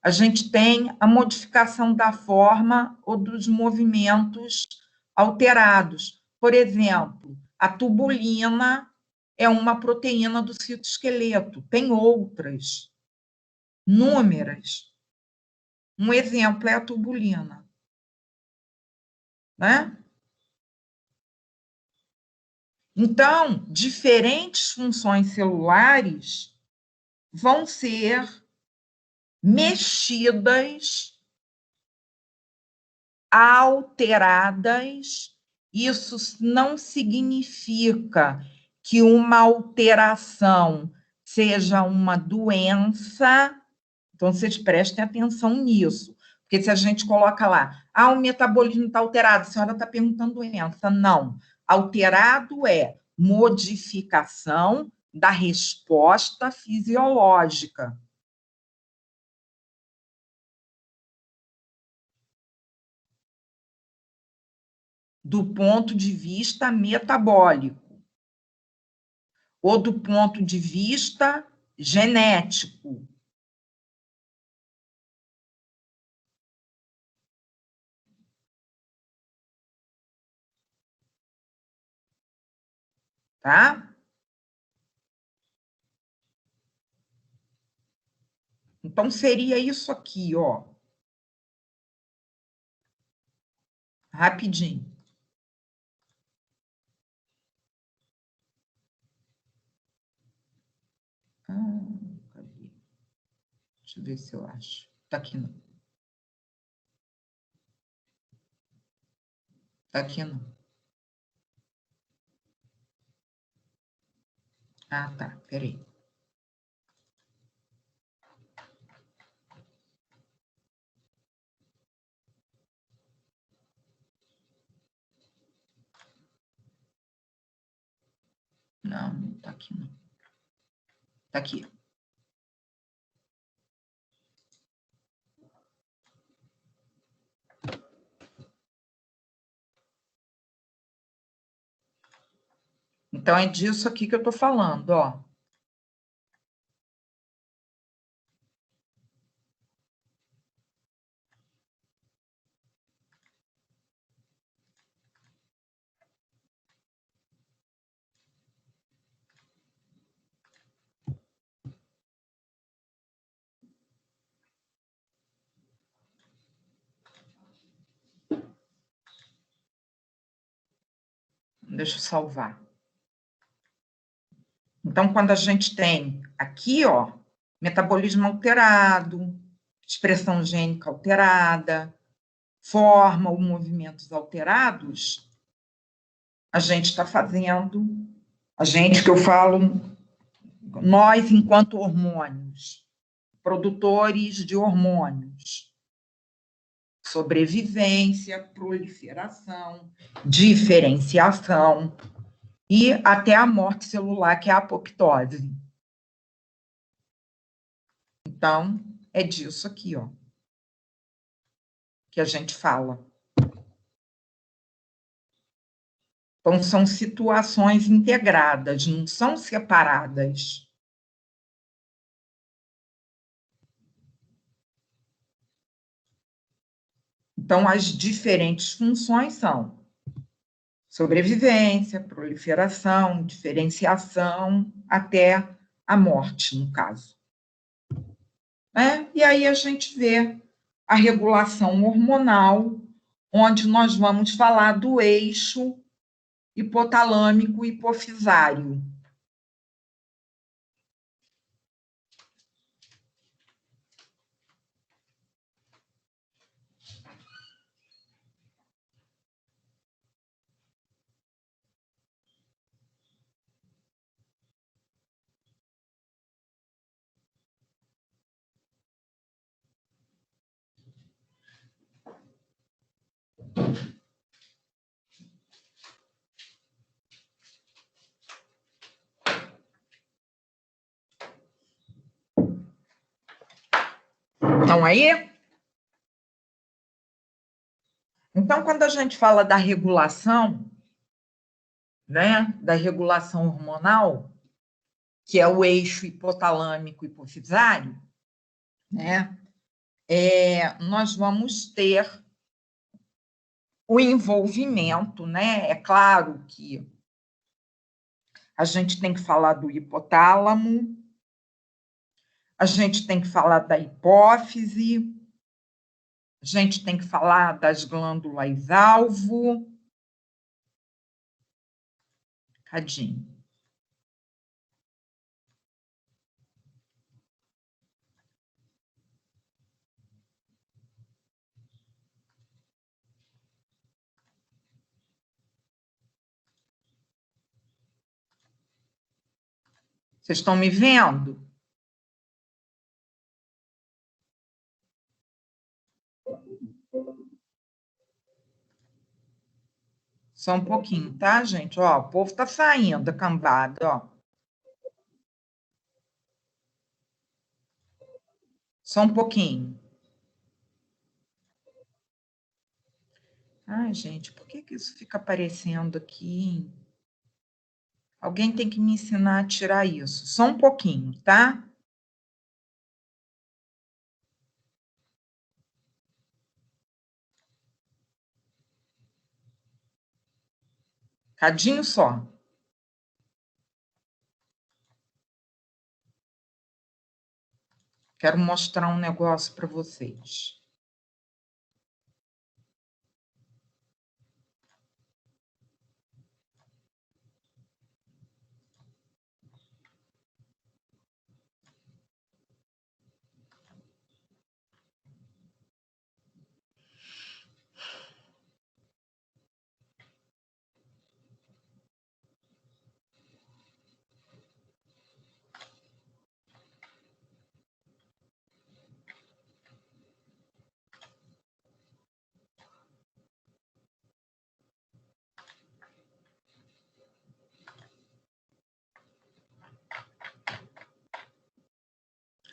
a gente tem a modificação da forma ou dos movimentos alterados. Por exemplo, a tubulina é uma proteína do citoesqueleto, tem outras, inúmeras. Um exemplo é a tubulina, né? Então, diferentes funções celulares vão ser mexidas, alteradas. Isso não significa que uma alteração seja uma doença. Então, vocês prestem atenção nisso. Porque se a gente coloca lá, o metabolismo está alterado, a senhora está perguntando doença. Não. Alterado é modificação da resposta fisiológica. Do ponto de vista metabólico, ou do ponto de vista genético. Tá? Então, seria isso aqui, ó. Rapidinho. Cadê? Deixa eu ver se eu acho. Tá aqui não. Tá aqui não. Ah, tá. Peraí. Não, não tá aqui não. Tá aqui. Então, é disso aqui que eu tô falando, ó. Deixa eu salvar. Então, quando a gente tem aqui, ó, metabolismo alterado, expressão gênica alterada, forma ou movimentos alterados, a gente está fazendo, a gente que eu falo, nós enquanto hormônios, produtores de hormônios, sobrevivência, proliferação, diferenciação e até a morte celular, que é a apoptose. Então, é disso aqui, ó, que a gente fala. Então, são situações integradas, não são separadas. Então, as diferentes funções são sobrevivência, proliferação, diferenciação, até a morte, no caso. E aí a gente vê a regulação hormonal, onde nós vamos falar do eixo hipotalâmico hipofisário. Estão aí? Então, quando a gente fala da regulação, né, da regulação hormonal, que é o eixo hipotalâmico hipofisário, né, nós vamos ter o envolvimento, né? É claro que a gente tem que falar do hipotálamo, a gente tem que falar da hipófise, a gente tem que falar das glândulas-alvo. Cadinho. Vocês estão me vendo? Só um pouquinho, tá, gente? Ó, o povo tá saindo da cambada, ó. Só um pouquinho. Ai, gente, por que isso fica aparecendo aqui? Alguém tem que me ensinar a tirar isso. Só um pouquinho, tá? Cadinho só. Quero mostrar um negócio para vocês.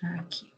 Aqui.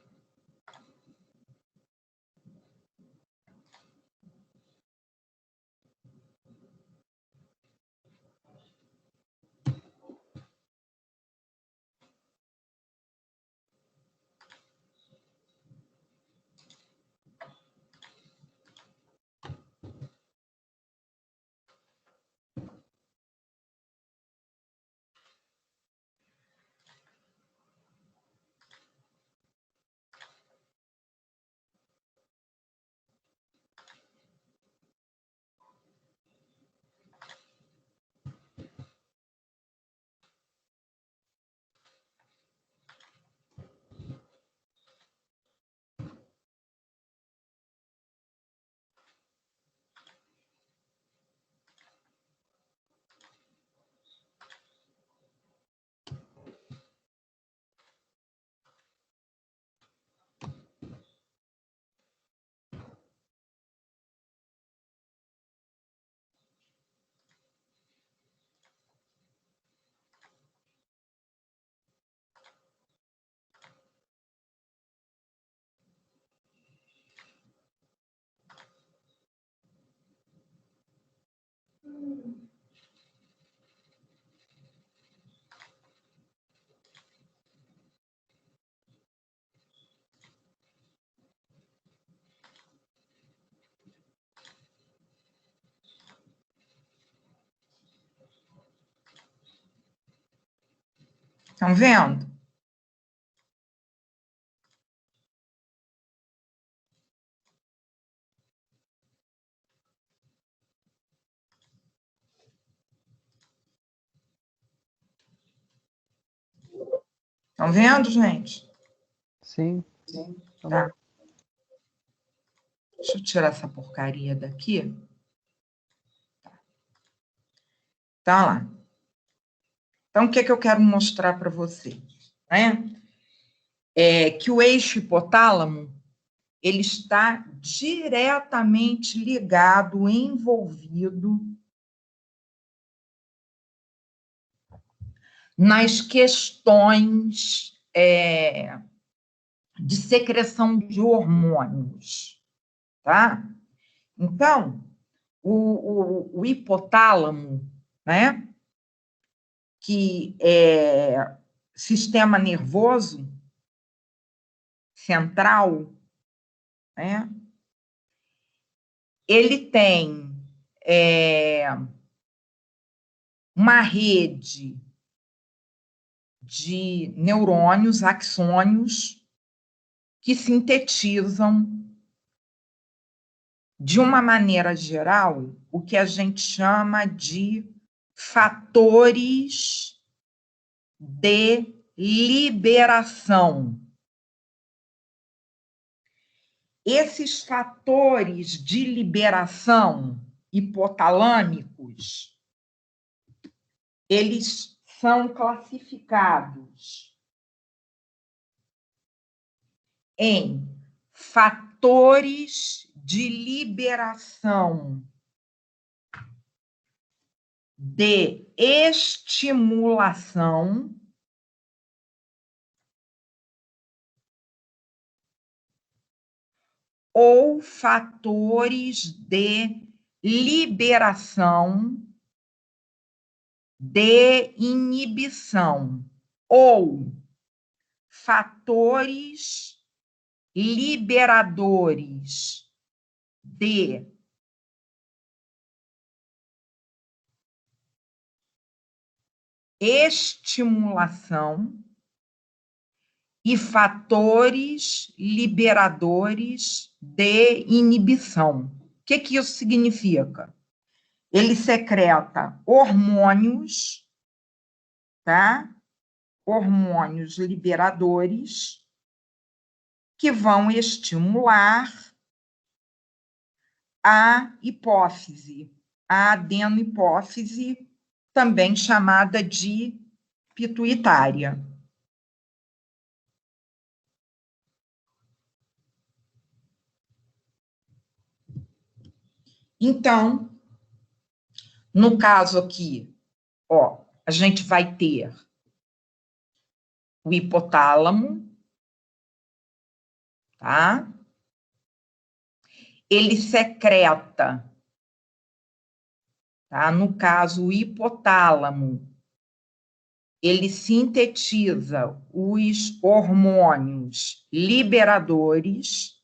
Estão vendo? Estão vendo, gente? Sim. Tá. Deixa eu tirar essa porcaria daqui. Tá lá. Então, o que eu quero mostrar para vocês? É que o eixo hipotálamo ele está diretamente ligado, envolvido nas questões de secreção de hormônios, tá? Então, o hipotálamo, né, que é sistema nervoso central, né, ele tem uma rede de neurônios, axônios, que sintetizam, de uma maneira geral, o que a gente chama de fatores de liberação. Esses fatores de liberação hipotalâmicos, eles são classificados em fatores de liberação de estimulação ou fatores de liberação de inibição, ou fatores liberadores de estimulação e fatores liberadores de inibição. O que isso significa? Ele secreta hormônios, tá? Hormônios liberadores que vão estimular a hipófise, a adenohipófise, também chamada de pituitária. Então, no caso aqui, a gente vai ter o hipotálamo, tá? Ele secreta, tá? No caso, o hipotálamo, ele sintetiza os hormônios liberadores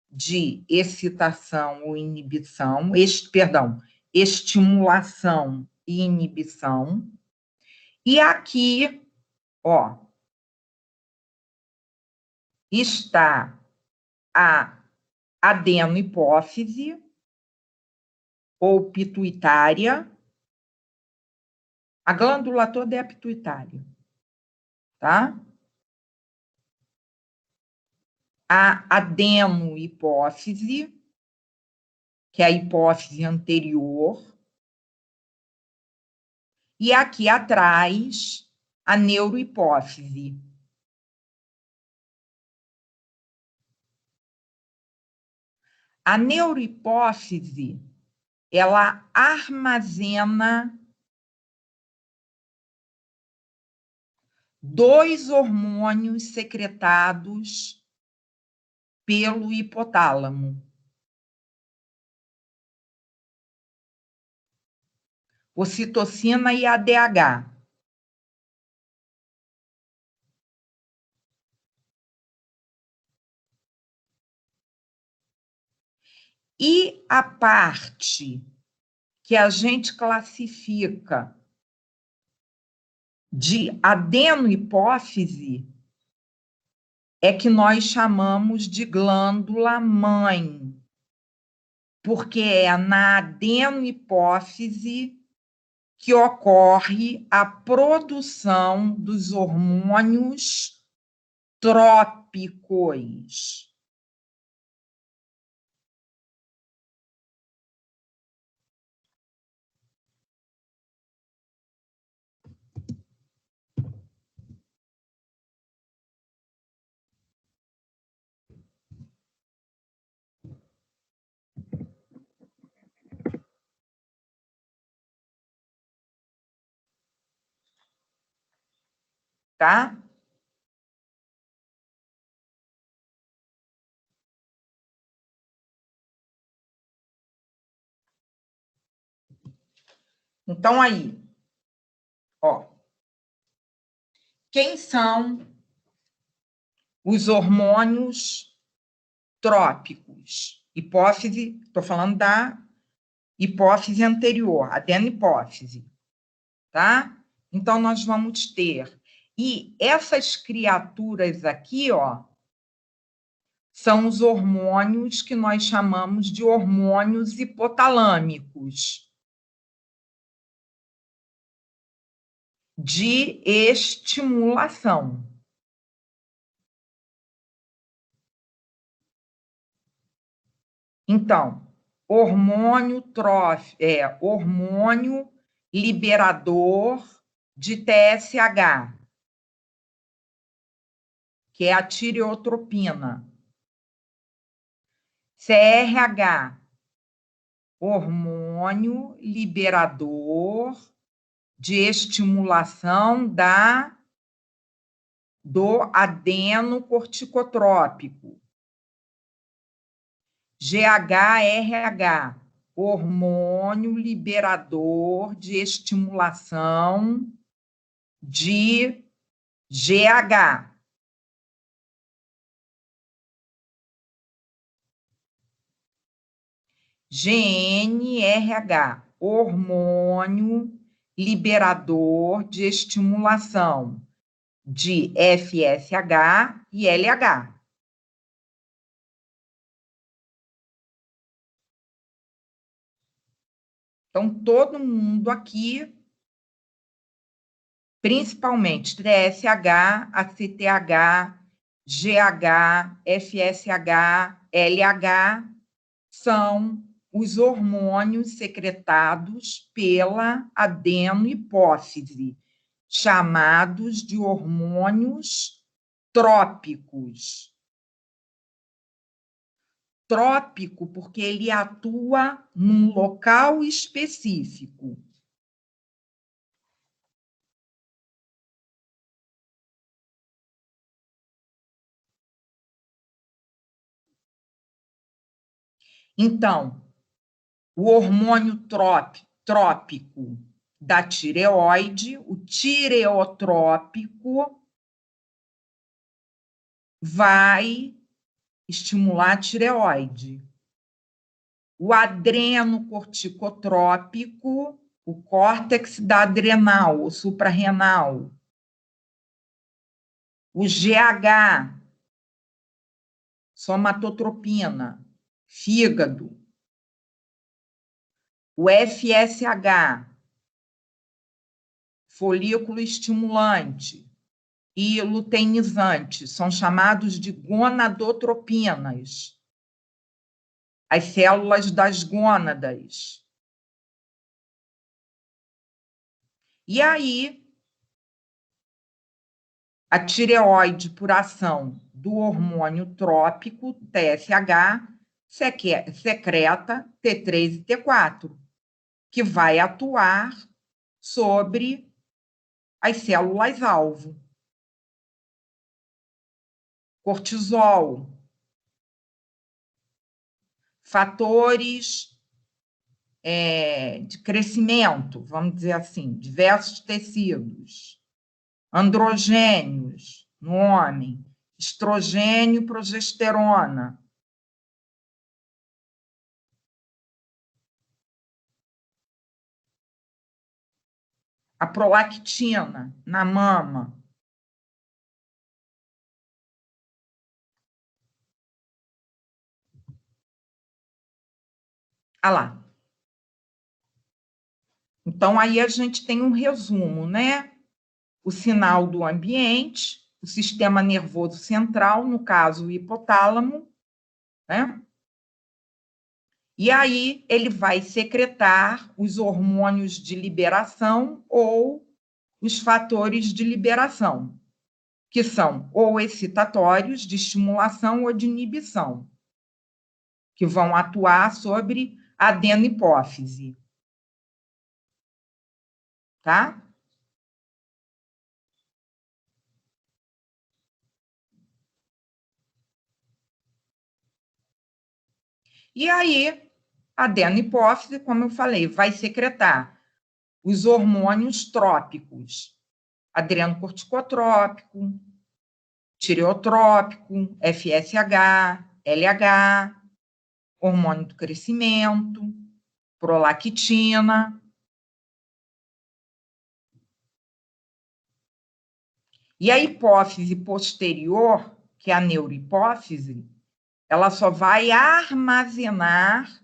de excitação ou inibição, estimulação e inibição. E aqui, ó, está a adenohipófise ou pituitária. A glândula toda é a pituitária, tá? A adenohipófise, que é a hipófise anterior, e aqui atrás, a neurohipófise. A neurohipófise, ela armazena 2 hormônios secretados pelo hipotálamo. Ocitocina e ADH. E a parte que a gente classifica de adenohipófise é que nós chamamos de glândula mãe, porque é na adenohipófise que ocorre a produção dos hormônios trópicos. Tá? Então, aí, ó, quem são os hormônios trópicos? Hipófise, estou falando da hipófise anterior, adenohipófise, tá? Então, nós vamos ter. E essas criaturas aqui, ó, são os hormônios que nós chamamos de hormônios hipotalâmicos, de estimulação. Então, hormônio liberador de TSH, que é a tireotropina. CRH, hormônio liberador de estimulação do adenocorticotrópico. GHRH, hormônio liberador de estimulação de GH. GNRH, hormônio liberador de estimulação de FSH e LH. Então, todo mundo aqui, principalmente TSH, ACTH, GH, FSH, LH, são os hormônios secretados pela adenohipófise, chamados de hormônios trópicos. Trópico porque ele atua num local específico. Então, o hormônio trópico da tireoide, o tireotrópico, vai estimular a tireoide. O adrenocorticotrópico, o córtex da adrenal, o suprarrenal. O GH, somatotropina, fígado. O FSH, folículo estimulante, e luteinizante, são chamados de gonadotropinas, as células das gônadas. E aí, a tireoide, por ação do hormônio trópico, TSH, secreta T3 e T4, que vai atuar sobre as células-alvo. Cortisol, fatores de crescimento, vamos dizer assim, diversos tecidos, androgênios no homem, estrogênio e progesterona. A prolactina na mama. Ah lá. Então, aí a gente tem um resumo, né? O sinal do ambiente, o sistema nervoso central, no caso, o hipotálamo, né? E aí ele vai secretar os hormônios de liberação ou os fatores de liberação, que são ou excitatórios, de estimulação ou de inibição, que vão atuar sobre a adenopófise. Tá? E aí, a adenopófise, como eu falei, vai secretar os hormônios trópicos, adrenocorticotrópico, tireotrópico, FSH, LH, hormônio do crescimento, prolactina. E a hipófise posterior, que é a neurohipófise, ela só vai armazenar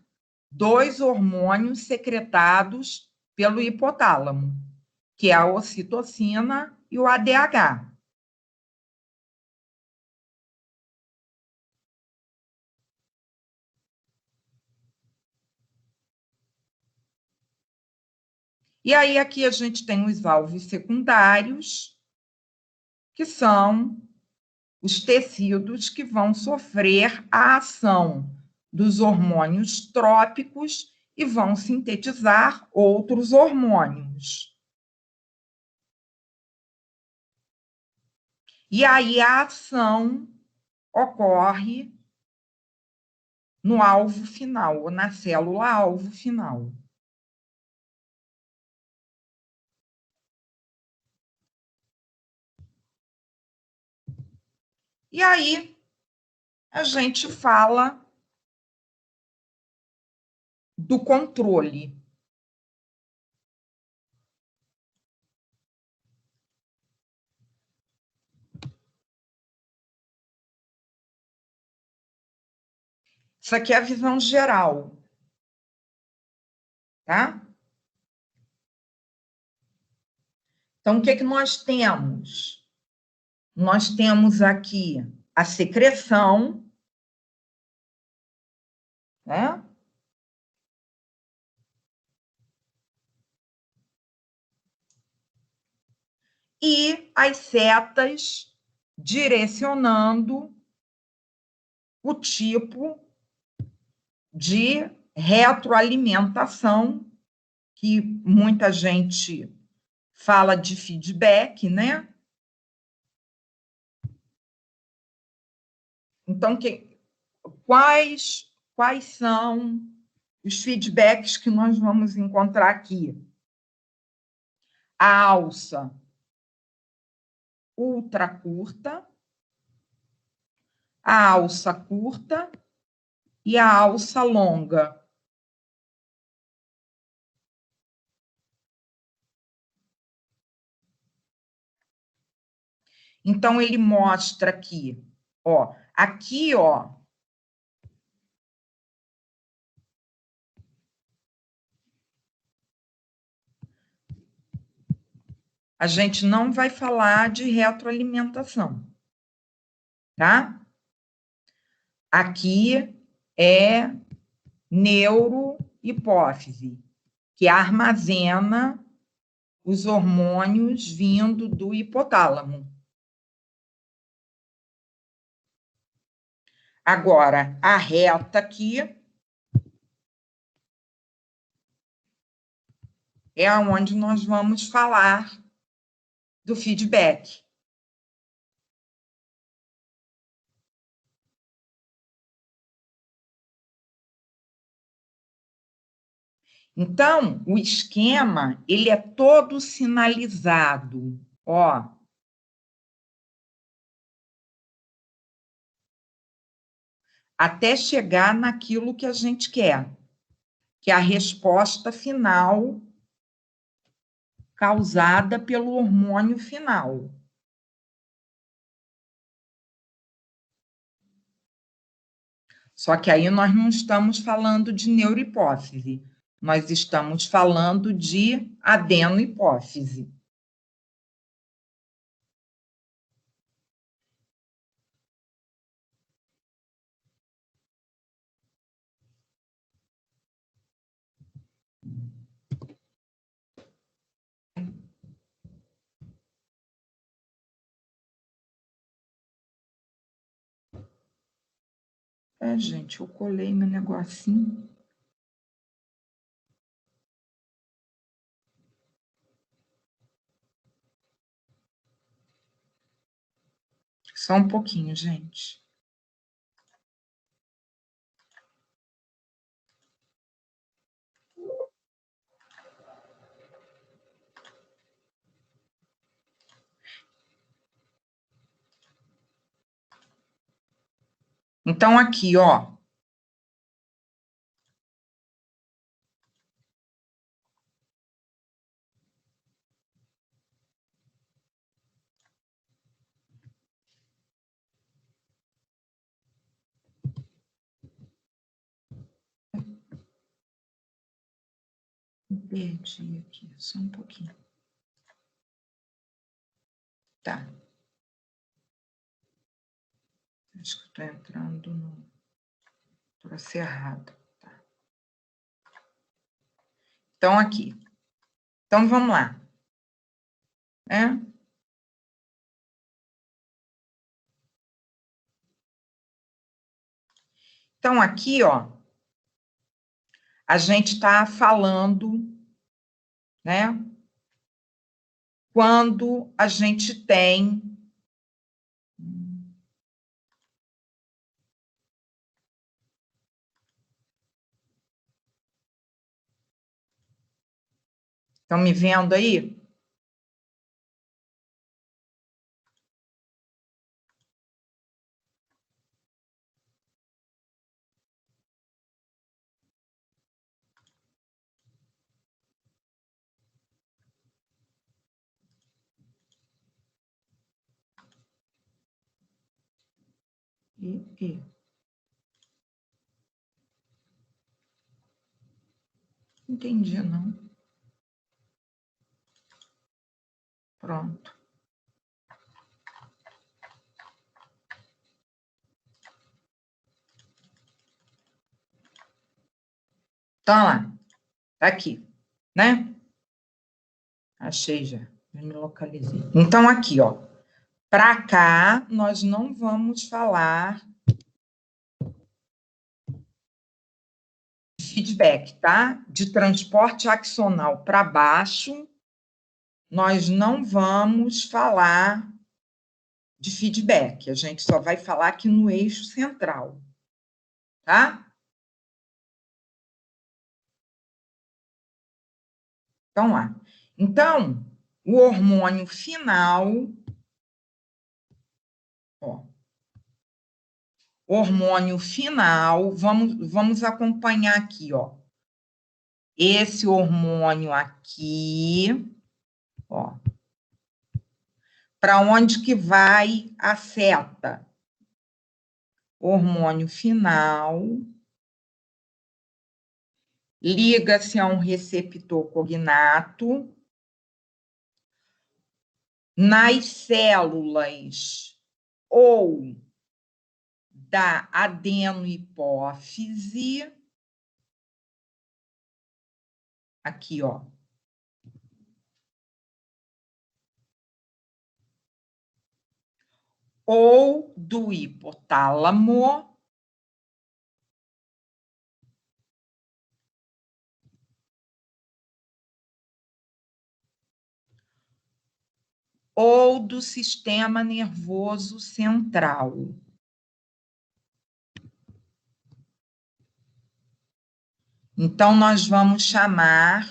2 hormônios secretados pelo hipotálamo, que é a ocitocina e o ADH. E aí aqui a gente tem os alvos secundários, que são os tecidos que vão sofrer a ação dos hormônios trópicos e vão sintetizar outros hormônios. E aí a ação ocorre no alvo final, ou na célula-alvo final. E aí a gente fala do controle. Isso aqui é a visão geral, tá? Então, o que que nós temos? Nós temos aqui a secreção, né? E as setas direcionando o tipo de retroalimentação, que muita gente fala de feedback, né? Então, quais quais são os feedbacks que nós vamos encontrar aqui. A alça ultra curta, a alça curta e a alça longa. Então, ele mostra aqui, ó, a gente não vai falar de retroalimentação, tá? Aqui é neurohipófise, que armazena os hormônios vindo do hipotálamo. Agora, a reta aqui é onde nós vamos falar do feedback. Então, o esquema, ele é todo sinalizado, ó. Até chegar naquilo que a gente quer, que é a resposta final causada pelo hormônio final. Só que aí nós não estamos falando de neurohipófise, nós estamos falando de adenohipófise. Gente, eu colei meu negocinho. Só um pouquinho, gente. Então, aqui, ó. Perdi aqui, só um pouquinho. Tá. Acho que estou entrando no troço errado. Tá. Então, aqui. Então, vamos lá. Então, aqui, ó, a gente está falando, né? Quando a gente tem estão me vendo aí? Entendi, não. Pronto. Então, lá. Tá aqui, né? Achei já. Já me localizei. Então, aqui, ó. Para cá, nós não vamos falar de feedback, tá? De transporte axonal para baixo, nós não vamos falar de feedback. A gente só vai falar aqui no eixo central, tá? Então, lá. Então, o hormônio final, ó, hormônio final, vamos acompanhar aqui, ó. Esse hormônio aqui, ó. Para onde que vai a seta? Hormônio final, liga-se a um receptor cognato, nas células ou da adenohipófise, aqui, ó, ou do hipotálamo, ou do sistema nervoso central. Então, nós vamos chamar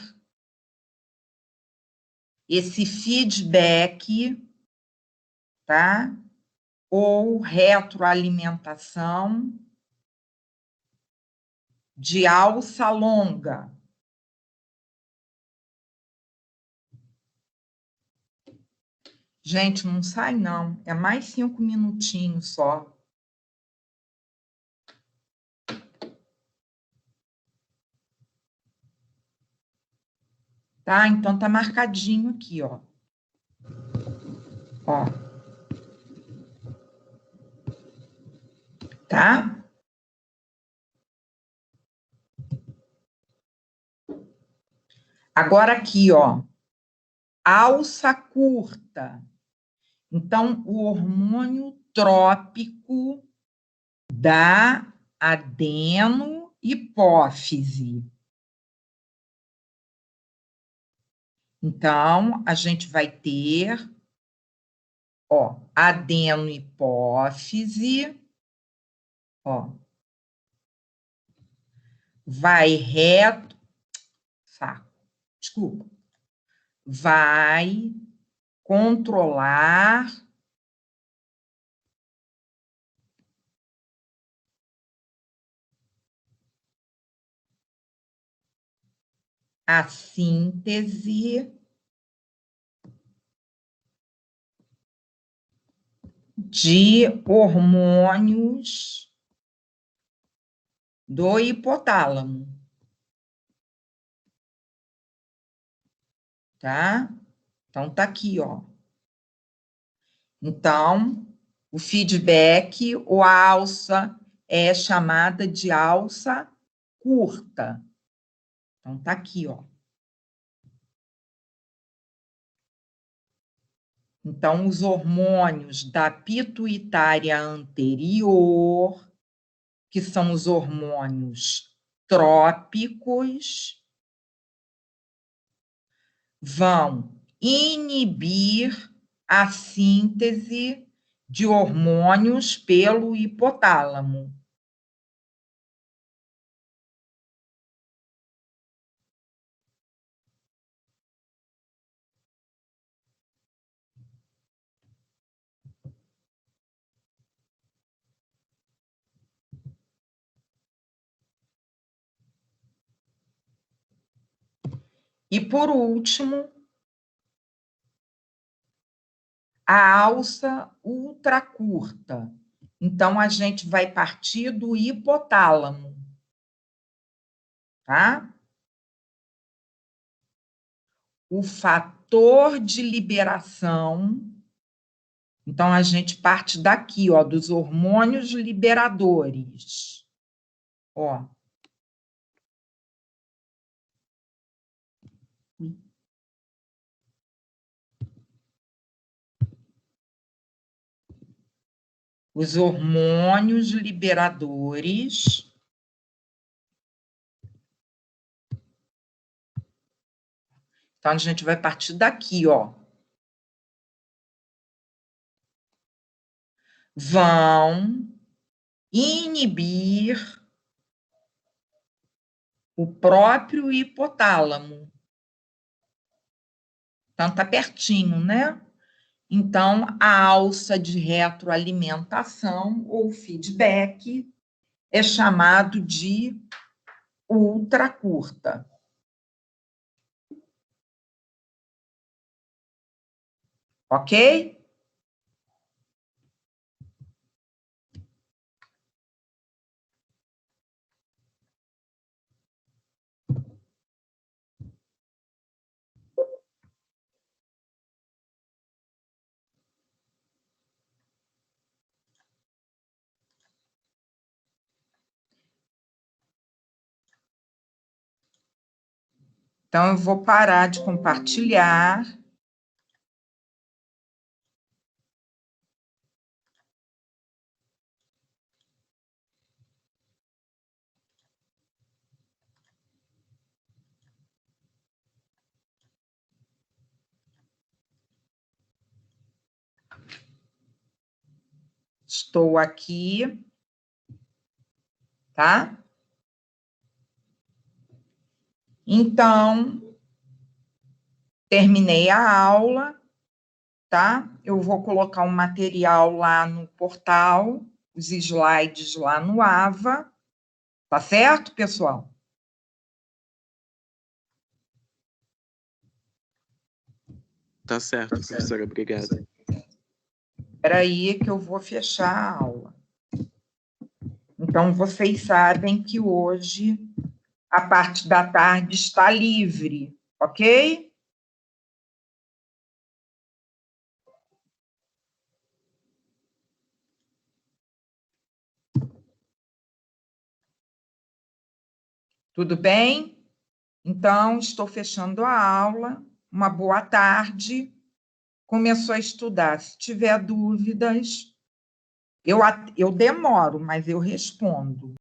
esse feedback, tá? Ou retroalimentação de alça longa. Gente, não sai não, é mais 5 minutinhos só. Tá? Então, tá marcadinho aqui, ó. Ó. Tá? Agora aqui, ó. Alça curta. Então, o hormônio trópico da adenohipófise. Então, a gente vai ter, ó, adenohipófise, ó, vai reto, saco, desculpa, vai controlar a síntese de hormônios do hipotálamo, tá? Então, tá aqui, ó. Então, o feedback, ou a alça, é chamada de alça curta. Então, tá aqui, ó. Então, os hormônios da pituitária anterior, que são os hormônios trópicos, vão inibir a síntese de hormônios pelo hipotálamo. E, por último, a alça ultracurta. Então, a gente vai partir do hipotálamo, tá? O fator de liberação. Então, a gente parte daqui, ó, dos hormônios liberadores. Ó. Os hormônios liberadores. Então, a gente vai partir daqui, ó. Vão inibir o próprio hipotálamo. Então, está pertinho, né? Então, a alça de retroalimentação ou feedback é chamado de ultracurta. Ok? Então, eu vou parar de compartilhar. Estou aqui, tá? Então, terminei a aula, tá? Eu vou colocar um material lá no portal, os slides lá no AVA, tá certo, pessoal? Tá certo, professora, obrigado. Espera aí que eu vou fechar a aula. Então, vocês sabem que hoje a parte da tarde está livre, ok? Tudo bem? Então, estou fechando a aula. Uma boa tarde. Começou a estudar. Se tiver dúvidas, eu demoro, mas eu respondo.